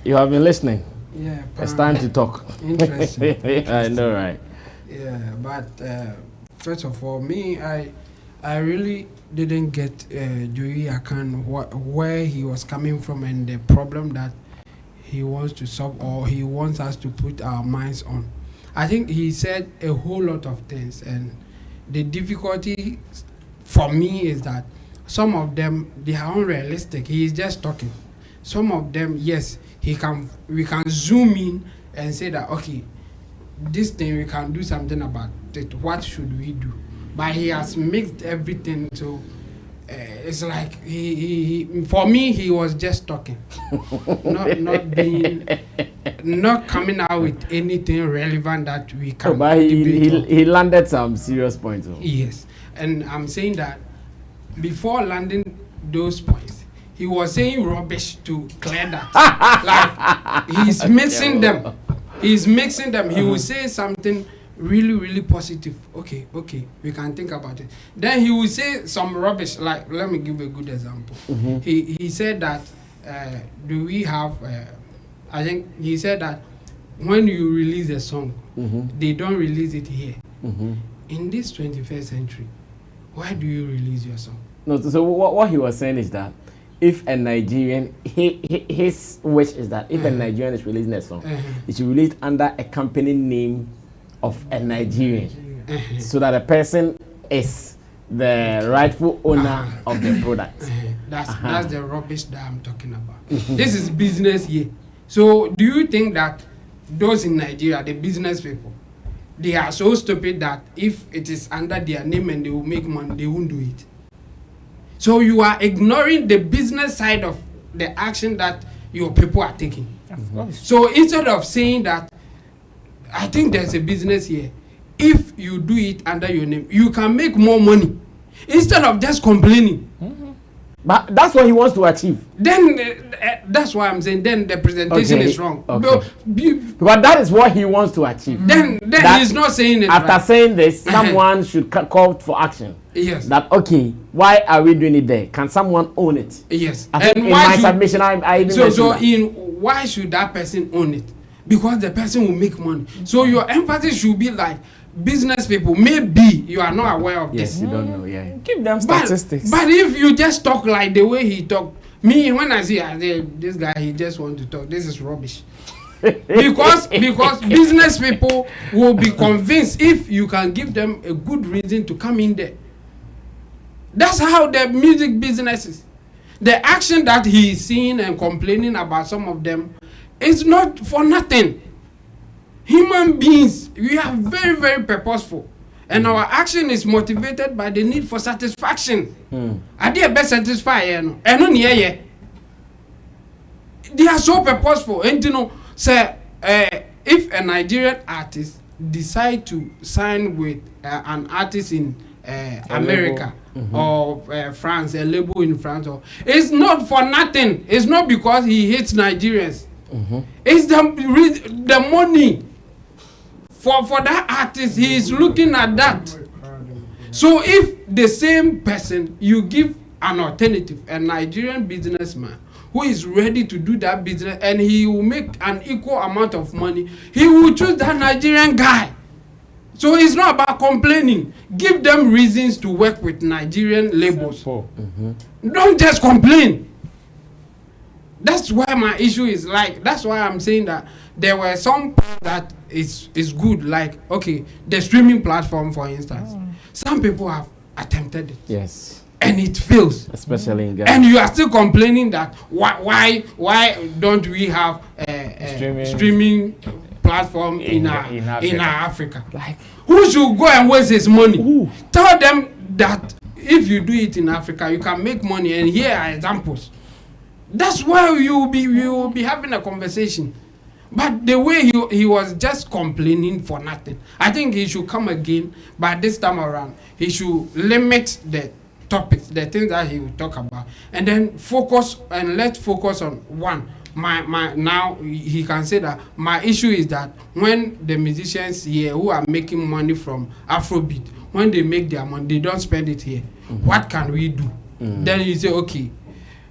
you have been listening. Yeah. It's time to talk. Interesting. I know, right? Yeah, but first of all, I really didn't get Joey Akan where he was coming from and the problem that he wants to solve or he wants us to put our minds on. I think he said a whole lot of things, and the difficulty for me is that some of them, they are unrealistic. He is just talking. Some of them, yes, we can zoom in and say that, okay, this thing we can do something about it. What should we do? But he has mixed everything, so it's like he for me he was just talking, not coming out with anything relevant that we can. But he landed some serious points. Yes, and I'm saying that before landing those points, he was saying rubbish to clear that. Like he's mixing them. He's mixing them. He will say something really positive. Okay, we can think about it. Then he will say some rubbish. Like, let me give a good example. He said that do we have I think he said that when you release a song, they don't release it here. In this 21st century, why do you release your song? No, so what he was saying is that if a Nigerian, his wish is that if a Nigerian is releasing a song, it should release under a company name of a Nigerian, so that a person is the rightful owner of the product. That's the rubbish that I'm talking about. This is business here. So do you think that those in Nigeria, the business people, they are so stupid that if it is under their name and they will make money, they won't do it? So you are ignoring the business side of the action that your people are taking. So instead of saying that, I think there's a business here, if you do it under your name, you can make more money instead of just complaining. But that's what he wants to achieve. Then that's why I'm saying then the presentation is wrong. But that is what he wants to achieve. Then he's not saying it. After saying this, someone should call for action. Yes. That okay, why are we doing it there? Can someone own it? Yes. I think in my submission, I even why should that person own it? Because the person will make money. So your emphasis should be like, business people, maybe you are not aware of this. Yes, you don't know. Yeah. Give them statistics. But if you just talk like the way he talked, me when I see this guy, he just want to talk. This is rubbish. because business people will be convinced if you can give them a good reason to come in there. That's how the music business is. The action that he is seeing and complaining about, some of them, is not for nothing. Human beings, we are very, very purposeful. And our action is motivated by the need for satisfaction. Are they best satisfied? They are so purposeful. And you know, say, if a Nigerian artist decide to sign with an artist in America or France, a label in France, it's not for nothing. It's not because he hates Nigerians. It's the money. For that artist, he is looking at that. So if the same person, you give an alternative, a Nigerian businessman who is ready to do that business and he will make an equal amount of money, he will choose that Nigerian guy. So it's not about complaining. Give them reasons to work with Nigerian labels. Don't just complain. That's why my issue is like, that's why I'm saying that there were some that is good, like, okay, the streaming platform, for instance. Some people have attempted it. Yes. And it fails. Especially in Ghana. And you are still complaining that why don't we have a streaming platform in Africa? Like, who should go and waste his money? Tell them that if you do it in Africa, you can make money, and here are examples. That's why we will be having a conversation. But the way he was just complaining for nothing, I think he should come again. But this time around, he should limit the topics, the things that he will talk about, and then focus and let's focus on one. My now he can say that my issue is that when the musicians here who are making money from Afrobeat, when they make their money, they don't spend it here. What can we do? Then you say, okay,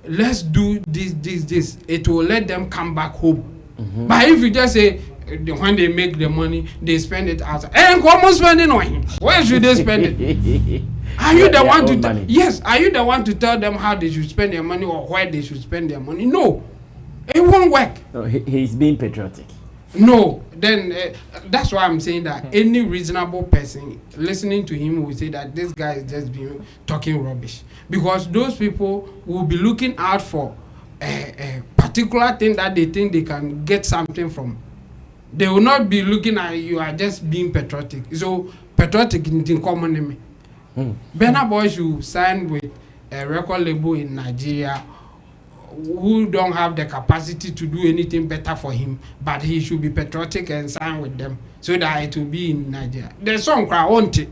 let's do this. It will let them come back home. But if you just say when they make the money, they spend it outside. And come spending on him. Where should they spend it? Are you the one to yes? Are you the one to tell them how they should spend their money or where they should spend their money? No, it won't work. No, he's being patriotic. No, then that's why I'm saying that any reasonable person listening to him will say that this guy is just being talking rubbish, because those people will be looking out for a particular thing that they think they can get something from. They will not be looking at you are just being patriotic. So patriotic in common name. Burna Boy should sign with a record label in Nigeria who don't have the capacity to do anything better for him, but he should be patriotic and sign with them so that it will be in Nigeria. The song cry won't it?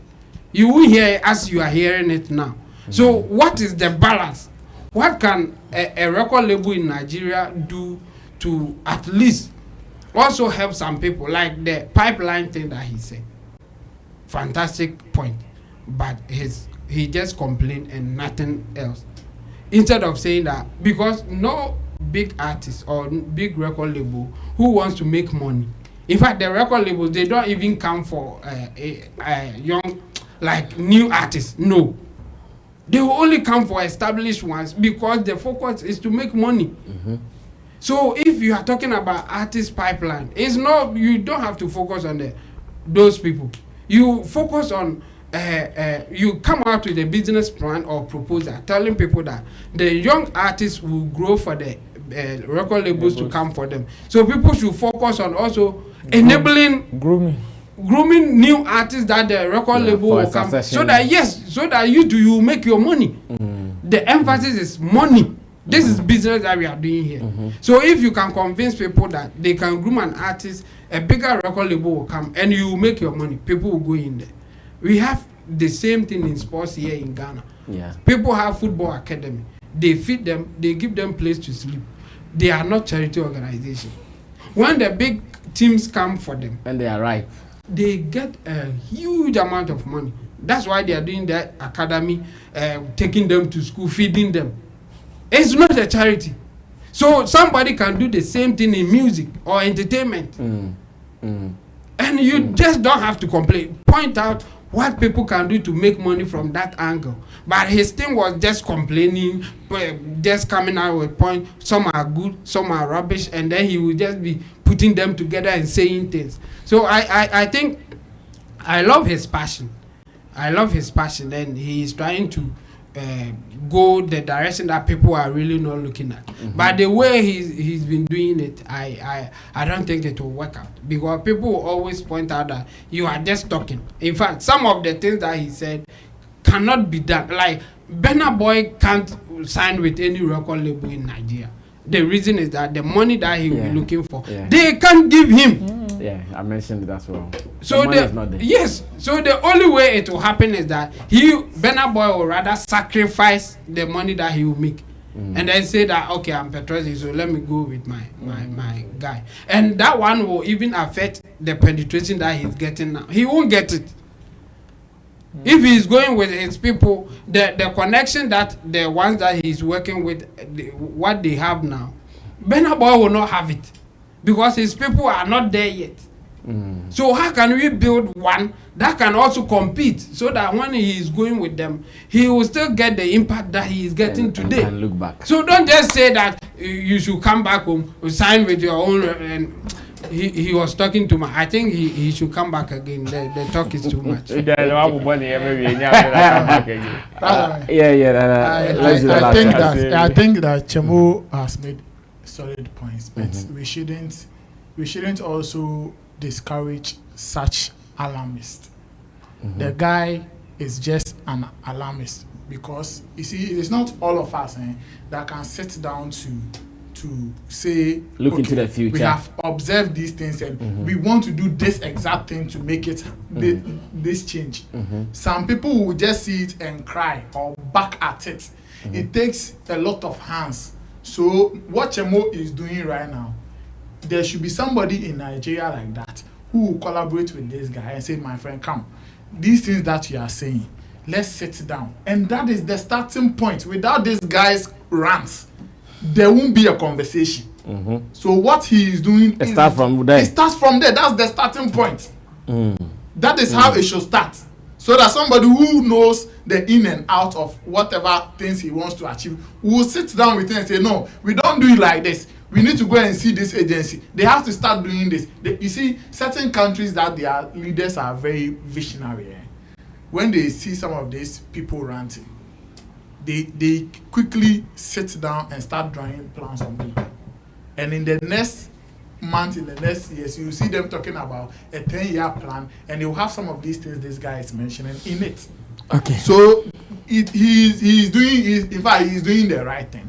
You will hear it as you are hearing it now. So what is the balance? What can a record label in Nigeria do to at least also help some people, like the pipeline thing that he said? Fantastic point. But he just complained and nothing else. Instead of saying that, because no big artist or big record label who wants to make money. In fact, the record labels, they don't even come for a young, like new artists. No. They will only come for established ones because the focus is to make money. So if you are talking about artist pipeline, it's not, you don't have to focus on those people. You focus on you come out with a business plan or proposal telling people that the young artists will grow for the record labels to come for them. So people should focus on also enabling grooming new artists that the record label will come, so that you make your money. The emphasis is money. This is business that we are doing here. So if you can convince people that they can groom an artist, a bigger record label will come and you will make your money. People will go in there. We have the same thing in sports here in Ghana. People have football academy. They feed them, they give them place to sleep. They are not charity organization. When the big teams come for them and they arrive, they get a huge amount of money. That's why they are doing that academy, taking them to school, feeding them. It's not a charity. So somebody can do the same thing in music or entertainment. And you just don't have to complain. Point out what people can do to make money from that angle. But his thing was just complaining, just coming out with points. Some are good, some are rubbish, and then he would just be putting them together and saying things. So I think I love his passion. I love his passion, and he is trying to go the direction that people are really not looking at. But the way he's been doing it, I don't think it will work out, because people will always point out that you are just talking. In fact, some of the things that he said cannot be done. Like Burna Boy can't sign with any record label in Nigeria. The reason is that the money that he will be looking for, they can't give him. Yeah, I mentioned it as well. So yes, so the only way it will happen is that Burna Boy will rather sacrifice the money that he will make, and then say that, okay, I'm Petrosi, so let me go with my guy, and that one will even affect the penetration that he's getting now. He won't get it. If he's going with his people, the connection that the ones that he's working with, what they have now, Burna Boy will not have it, because his people are not there yet. So how can we build one that can also compete, so that when he is going with them, he will still get the impact that he is getting today? And look back. So don't just say that you should come back home, sign with your own. And he was talking too much. I think he should come back again. The talk is too much. I think that Chemo has made solid points, but we shouldn't also discourage such alarmists. The guy is just an alarmist, because you see, it's not all of us that can sit down to say, look into the future. We have observed these things, and we want to do this exact thing to make it this change. Some people will just see it and cry or back at it. It takes a lot of hands. So what Chemo is doing right now, there should be somebody in Nigeria like that who will collaborate with this guy and say, my friend, come, these things that you are saying, let's sit down. And that is the starting point. Without this guy's rants, there won't be a conversation. So what he is doing, it starts from there. That's the starting point. That is how it should start. So that somebody who knows the in and out of whatever things he wants to achieve will sit down with him and say, no, we don't do it like this. We need to go and see this agency. They have to start doing this. You see, certain countries that their leaders are very visionary. When they see some of these people ranting, they quickly sit down and start drawing plans on me. And in the next month, in the next years, you see them talking about a 10-year plan, and they'll have some of these things this guy is mentioning in it. Okay. So he's doing the right thing.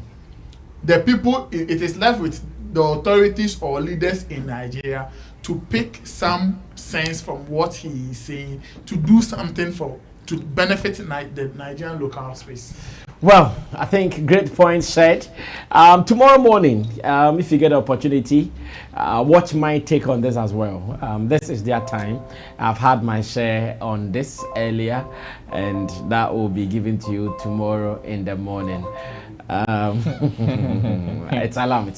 The people, it is left with the authorities or leaders in Nigeria to pick some sense from what he is saying, to do something to benefit the Nigerian local space. Well, I think great points said. Tomorrow morning, if you get the opportunity, watch my take on this as well. This is their time. I've had my share on this earlier, and that will be given to you tomorrow in the morning. It's alarm.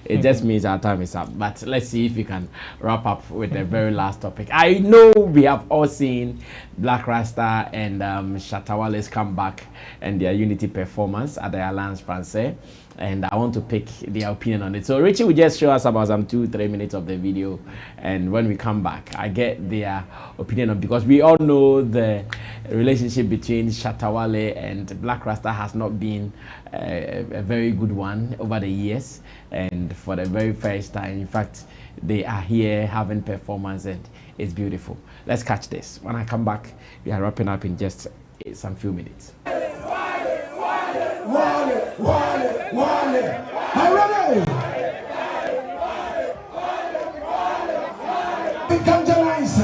It just means our time is up. But let's see if we can wrap up with the very last topic. I know we have all seen Black Rasta and Shatta Wale's comeback and their unity performance at the Alliance Française. And I want to pick their opinion on it. So Richie will just show us about some 2-3 minutes of the video, and when we come back, I get their opinion on, because we all know the relationship between Shatta Wale and Black Rasta has not been a very good one over the years, and for the very first time, in fact, they are here having performance, and it's beautiful. Let's catch this. When I come back, we are wrapping up in just some few minutes. Wale. Are you ready? Evangelize.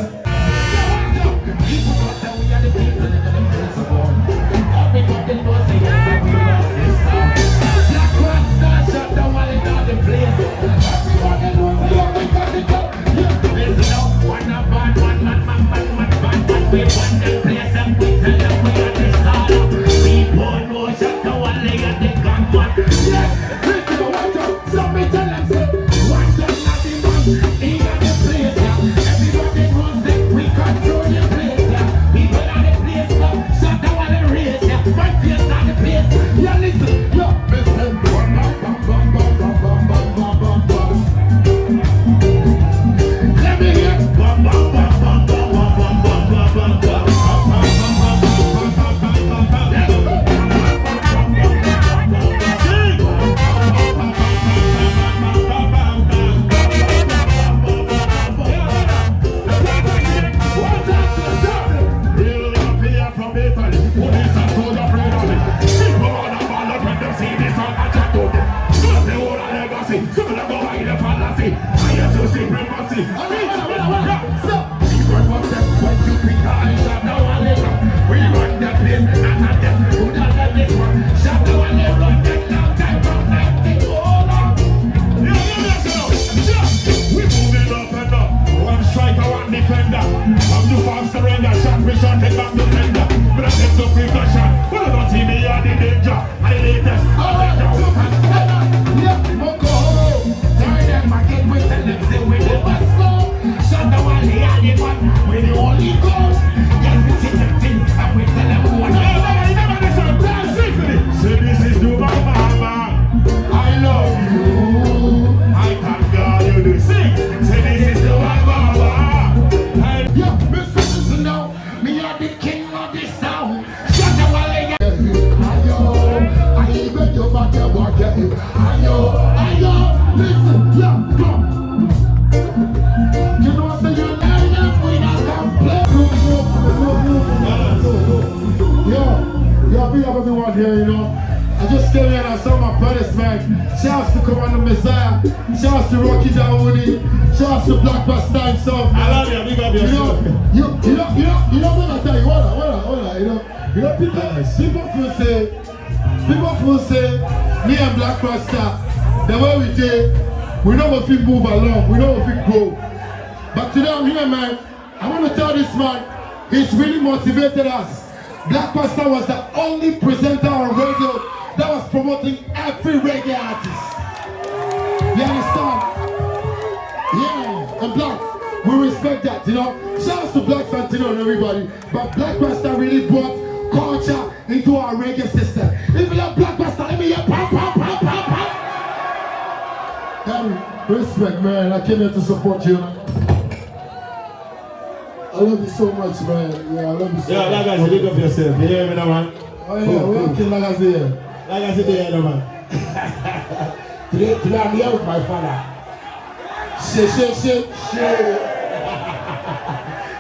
We control your place, yeah. defender. I'm the fast surrender, shot me shot, take back the tender. But I take some precaution, but I don't see me at the danger. I the latest, Moko, tell them my kid, we tell them say we the best go. Shatta Wale, I the one, we the only go. Yes, we see the thing, and we tell them who are say this is the mama. I love you. I thank God you do. Sing. Say this is the mama. Yeah, Mr. Listen now. Me are the king of this town. Shatta Wale. Ayo, I even your back your walk. Ayo, listen, yeah, come. You know what you like them when I come play. Yeah, big up everyone here, you know. I just came here and I saw my brothers, man. Shouts to Commander Messiah. Shouts to Rocky Dawoodi. Shouts to Black Bastard. So I love you, big up yourself. You know what I tell you, what you know, people feel say, me and Black Bastard, the way we did, we know if we move along, we know if we grow. But today I'm here, man. I want to tell this man, he's really motivated us. Black Rasta was the only presenter on radio that was promoting every reggae artist. You understand? Yeah, and Black, we respect that, you know. Shouts to Black Fantino and everybody, but Black Rasta really brought culture into our reggae system. If you love Black Rasta, let me hear pop, pop, pop, pop, pop. And respect, man. I came here to support you. I love you so much, man. Yeah, I love you so much. Yeah, like I said, look up yourself. You hear me now, man? Oh, yeah, we're okay, like I said. Like I said, there, man. Today I'm here with my father. Shit.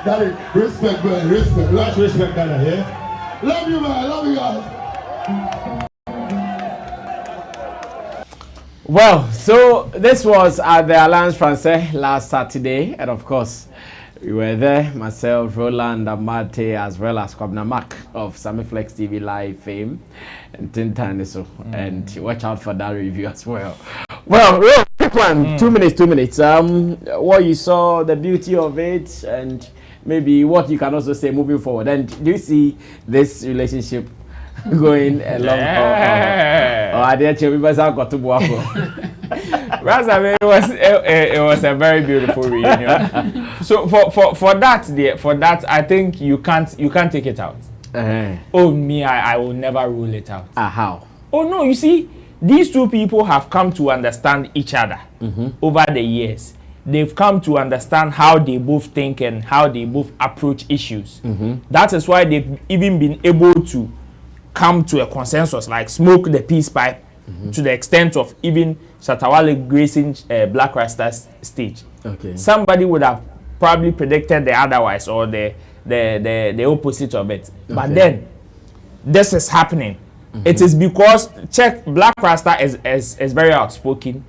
Daddy, respect, man, respect. Much respect, Daddy, yeah? Love you, man. Love you guys. Well, so this was at the Alliance Française last Saturday, and of course, we were there, myself, Roland, Amate, as well as Kwabna Mac of Sammy Flex TV Live fame, and Tintaniso, and watch out for that review as well. Well, real quick one, 2 minutes. What you saw, the beauty of it, and maybe what you can also say moving forward. And do you see this relationship going along? Or are there children got to work? Rasta, it was a very beautiful reunion. So for that, I think you can't take it out. Oh me, I will never rule it out. How? Oh no, you see, these two people have come to understand each other over the years. They've come to understand how they both think and how they both approach issues. That is why they've even been able to come to a consensus, like smoke the peace pipe to the extent of even Shatta Wale gracing Black Rasta's stage. Okay. Somebody would have probably predicted the otherwise or the opposite of it. Okay. But then this is happening. It is because Black Rasta is very outspoken,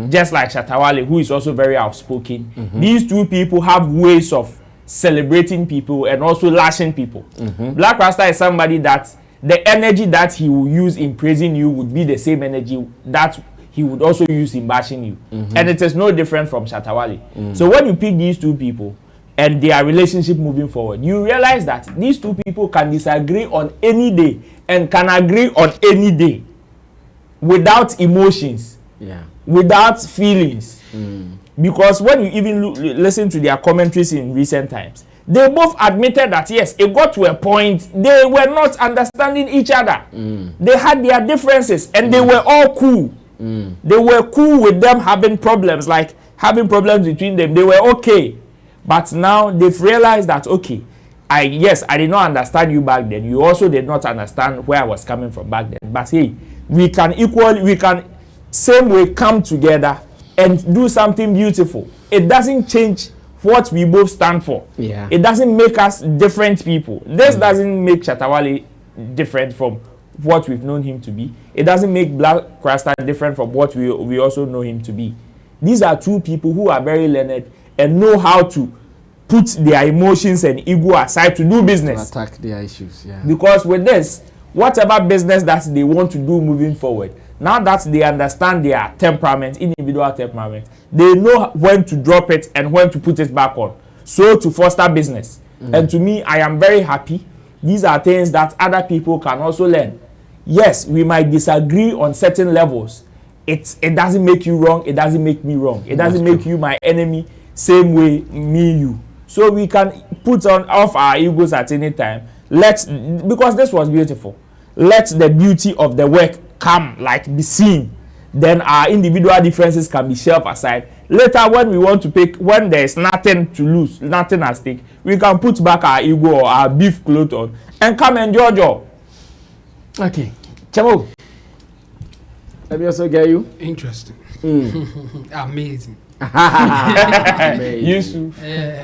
just like Shatta Wale, who is also very outspoken. These two people have ways of celebrating people and also lashing people. Black Rasta is somebody that the energy that he will use in praising you would be the same energy that he would also use in bashing you. And it is no different from Shatta Wale. So when you pick these two people and their relationship moving forward, you realize that these two people can disagree on any day and can agree on any day without emotions, without feelings. Because when you even listen to their commentaries in recent times, they both admitted that yes, it got to a point they were not understanding each other. They had their differences and they were all cool. They were cool with them having problems, like having problems between them. They were okay. But now they've realized that, okay, I did not understand you back then. You also did not understand where I was coming from back then. But hey, we can same way come together and do something beautiful. It doesn't change what we both stand for. It doesn't make us different people. This doesn't make Shatta Wale different from what we've known him to be. It doesn't make Black Rasta different from what we also know him to be. These are two people who are very learned and know how to put their emotions and ego aside to do business. To attack their issues, Because with this, whatever business that they want to do moving forward, now that they understand their temperament, individual temperament, they know when to drop it and when to put it back on. so to foster business. And to me, I am very happy. These are things that other people can also learn. Yes, we might disagree on certain levels. It doesn't make you wrong. It doesn't make me wrong. It doesn't make you my enemy. Same way, me, you. So we can put on off our egos at any time. Because this was beautiful. Let the beauty of the work come, like be seen. Then our individual differences can be shelved aside. Later, when we want to pick, when there is nothing to lose, nothing at stake, we can put back our ego or our beef cloth on and come enjoy job. Okay, Chamo. Let me also get you. Interesting. Amazing. Amazing.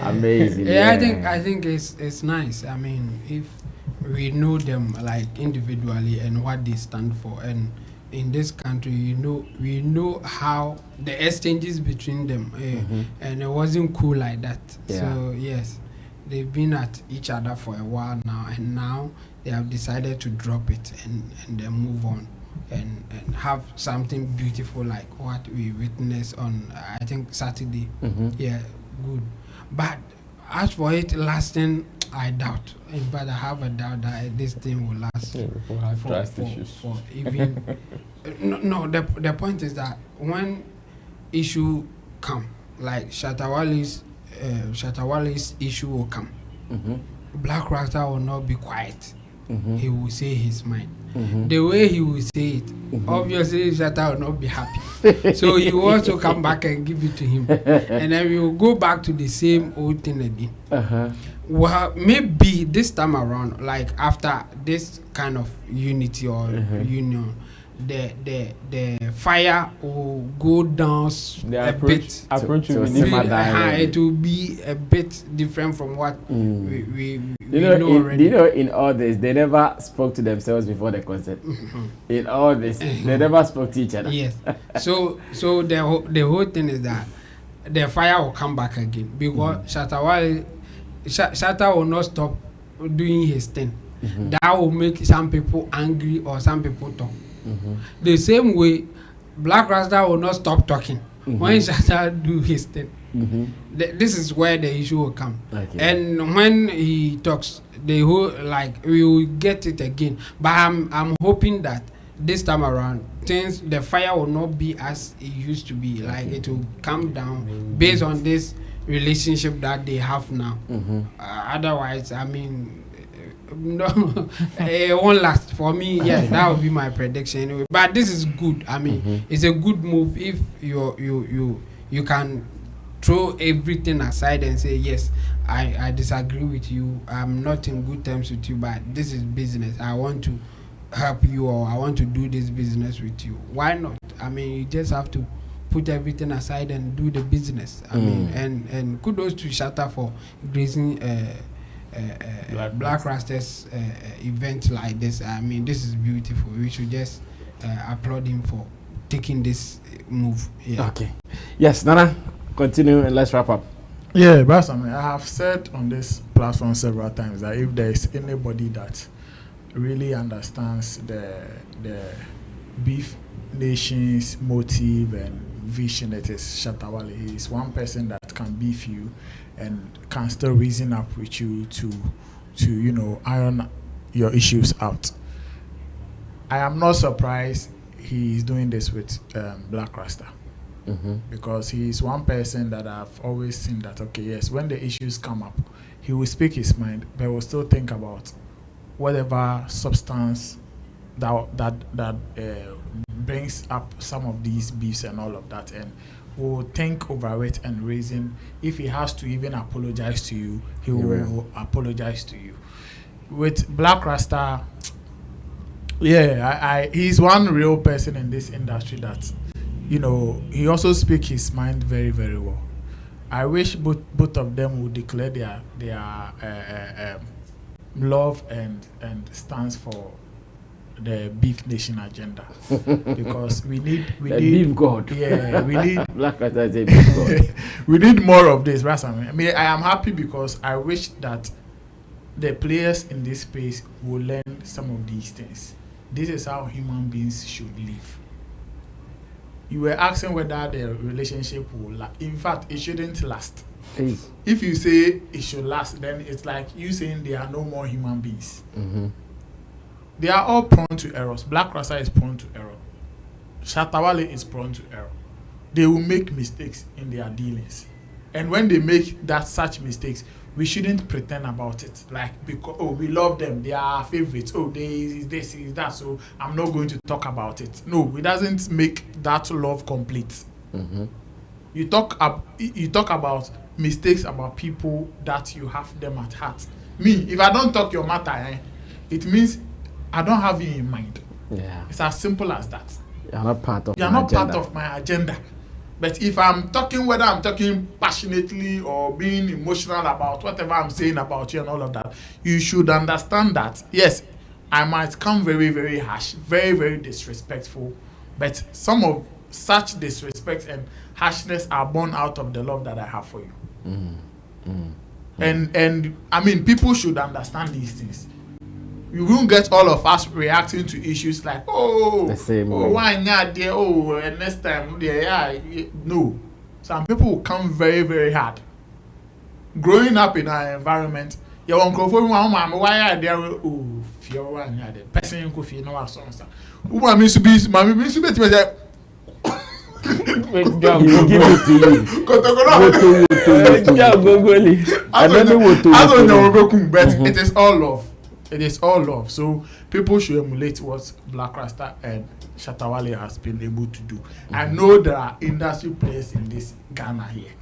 Amazing. Yeah, I think it's nice. I mean, if we know them like individually and what they stand for, and in this country, we know how the exchanges between them, and it wasn't cool like that. Yeah. So yes, they've been at each other for a while now, and now they have decided to drop it and then move on. And have something beautiful like what we witnessed on I think Saturday. Yeah, good. But as for it lasting, I doubt. In fact, I have a doubt that this thing will last. For even no. The point is that when issue come, like Shatta Wale's issue will come, Black Rasta will not be quiet. He will say his mind. The way he will say it, obviously Shatta will not be happy. So he will also come back and give it to him. And then we will go back to the same old thing again. Well, maybe this time around, like after this kind of unity or union, the fire will go down a bit. It will be a bit different from what we know already. In all this, they never spoke to themselves before the concert. In all this, they never spoke to each other. Yes. So the whole thing is that the fire will come back again because Shatta will not stop doing his thing. That will make some people angry or some people talk. The same way, Black Rasta will not stop talking when Shatta do his thing. This is where the issue will come. Okay. And when he talks, the whole we will get it again. But I'm hoping that this time around, the fire will not be as it used to be. Like it will calm down based on this relationship that they have now. Otherwise, I mean, no, it won't last for me. Yeah, that will be my prediction anyway. But this is good. I mean, it's a good move if you can throw everything aside and say yes, I disagree with you. I'm not in good terms with you, but this is business. I want to help you, or I want to do this business with you. Why not? I mean, you just have to put everything aside and do the business. I mean, and kudos to Shatta for gracing Black Rasta's event like this. I mean, this is beautiful. We should just applaud him for taking this move. Yeah. Okay. Yes, Nana, continue and let's wrap up. Yeah, but I mean, I have said on this platform several times that if there is anybody that really understands the Beef Nation's motive and vision, it is Shatta Wale. He is one person that can beef you and can still reason up with you to iron your issues out. I am not surprised he is doing this with Black Rasta. Because he is one person that I've always seen that, okay, yes, when the issues come up, he will speak his mind, but will still think about whatever substance that brings up some of these beefs and all of that, and will think over it and reason. If he has to even apologize to you, he will apologize to you. With Black Rasta, yeah, he's one real person in this industry that, he also speaks his mind very, very well. I wish both of them would declare their love and stands for the Beef Nation agenda, because we need beef god. Yeah, we need Black Rasta is a beef god. We need more of this. I mean, I am happy because I wish that the players in this space will learn some of these things. This is how human beings should live. you were asking whether the relationship will last. In fact, it shouldn't last. Hey. If you say it should last, then it's like you saying there are no more human beings. They are all prone to errors. Black Rasta is prone to error. Shatta Wale is prone to error. They will make mistakes in their dealings. And when they make such mistakes, we shouldn't pretend about it. Like, because, oh, we love them, they are our favorites. Oh, they is this, is that, so I'm not going to talk about it. No, it doesn't make that love complete. You talk about mistakes about people that you have them at heart. Me, if I don't talk your matter, it means I don't have you in mind. Yeah. It's as simple as that. You're not part of part of my agenda. But if I'm talking, whether I'm talking passionately or being emotional about whatever I'm saying about you and all of that, you should understand that, yes, I might come very, very harsh, very, very disrespectful, but some of such disrespect and harshness are born out of the love that I have for you. And I mean, people should understand these things. You won't get all of us reacting to issues like, the same way. Why not there? Oh, and next time, no. Some people will come very, very hard. Growing up in our environment, you won't go for one, why are there? Oh, fear one, the person who feel no songs. Who I mean to be, mommy, means to be, give it to you. I don't know, but it is all love. It is all love. So people should emulate what Black Rasta and Shatta Wale has been able to do. I know there are industry players in this Ghana here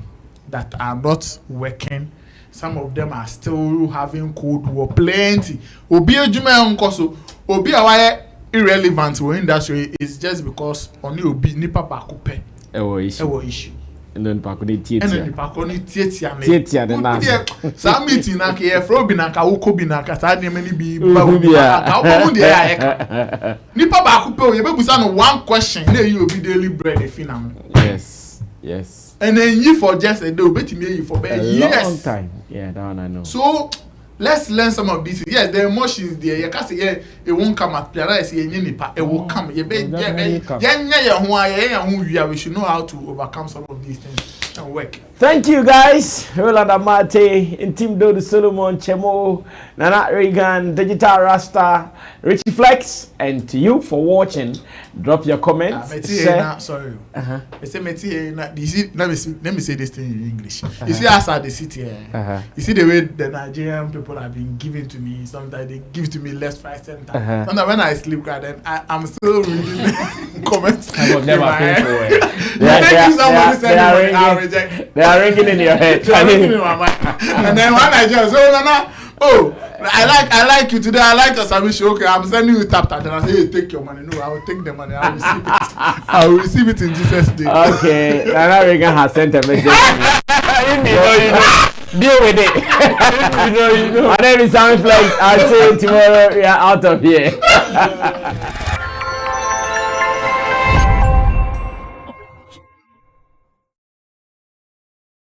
that are not working. Some of them are still having Cold War. Plenty. Obi ejuma onkoso. Obi awaye irrelevant in industry is just because only obi nipa ba kupe. Ewo issue. And then pakoni tietia. Some meeting na ke fro bi na ka woko bi na ka sa ne many bi ba obi ka omo de ya eka. Nipa ba kupe o ye be busa no one question na you obi daily bread e finam. Yes. And then you for just a day, betimi you for years. Long time. Yeah, that one I know. So let's learn some of these. Yes, the emotions there. You can't say it won't come at play. I say it will come. We should know how to overcome some of these things and work. Thank you guys. Rolanda Mate, Intimdo de Solomon, Chemo, Nana Regan, Digital Rasta, Richie Flex, and to you for watching. Drop your comments. Sorry. Let me say this thing in English. You see, as I sit here, you see the way the Nigerian people have been giving to me. Sometimes they give to me left, right, center. Sometimes when I sleep, then I'm still reading comments. I have never paid for it. They are ringing in your head. They are ringing in my mind. And then when I just I like you today. I like your service. Okay, I'm sending you Taptap. Then I say, hey, take your money. No, I will take the money. I will receive it. I will receive it in Jesus' name. Okay, Nana Regan has sent a message. you know. Deal with it. you know. My name is Sammy Flex. I'll see you tomorrow. We are out of here.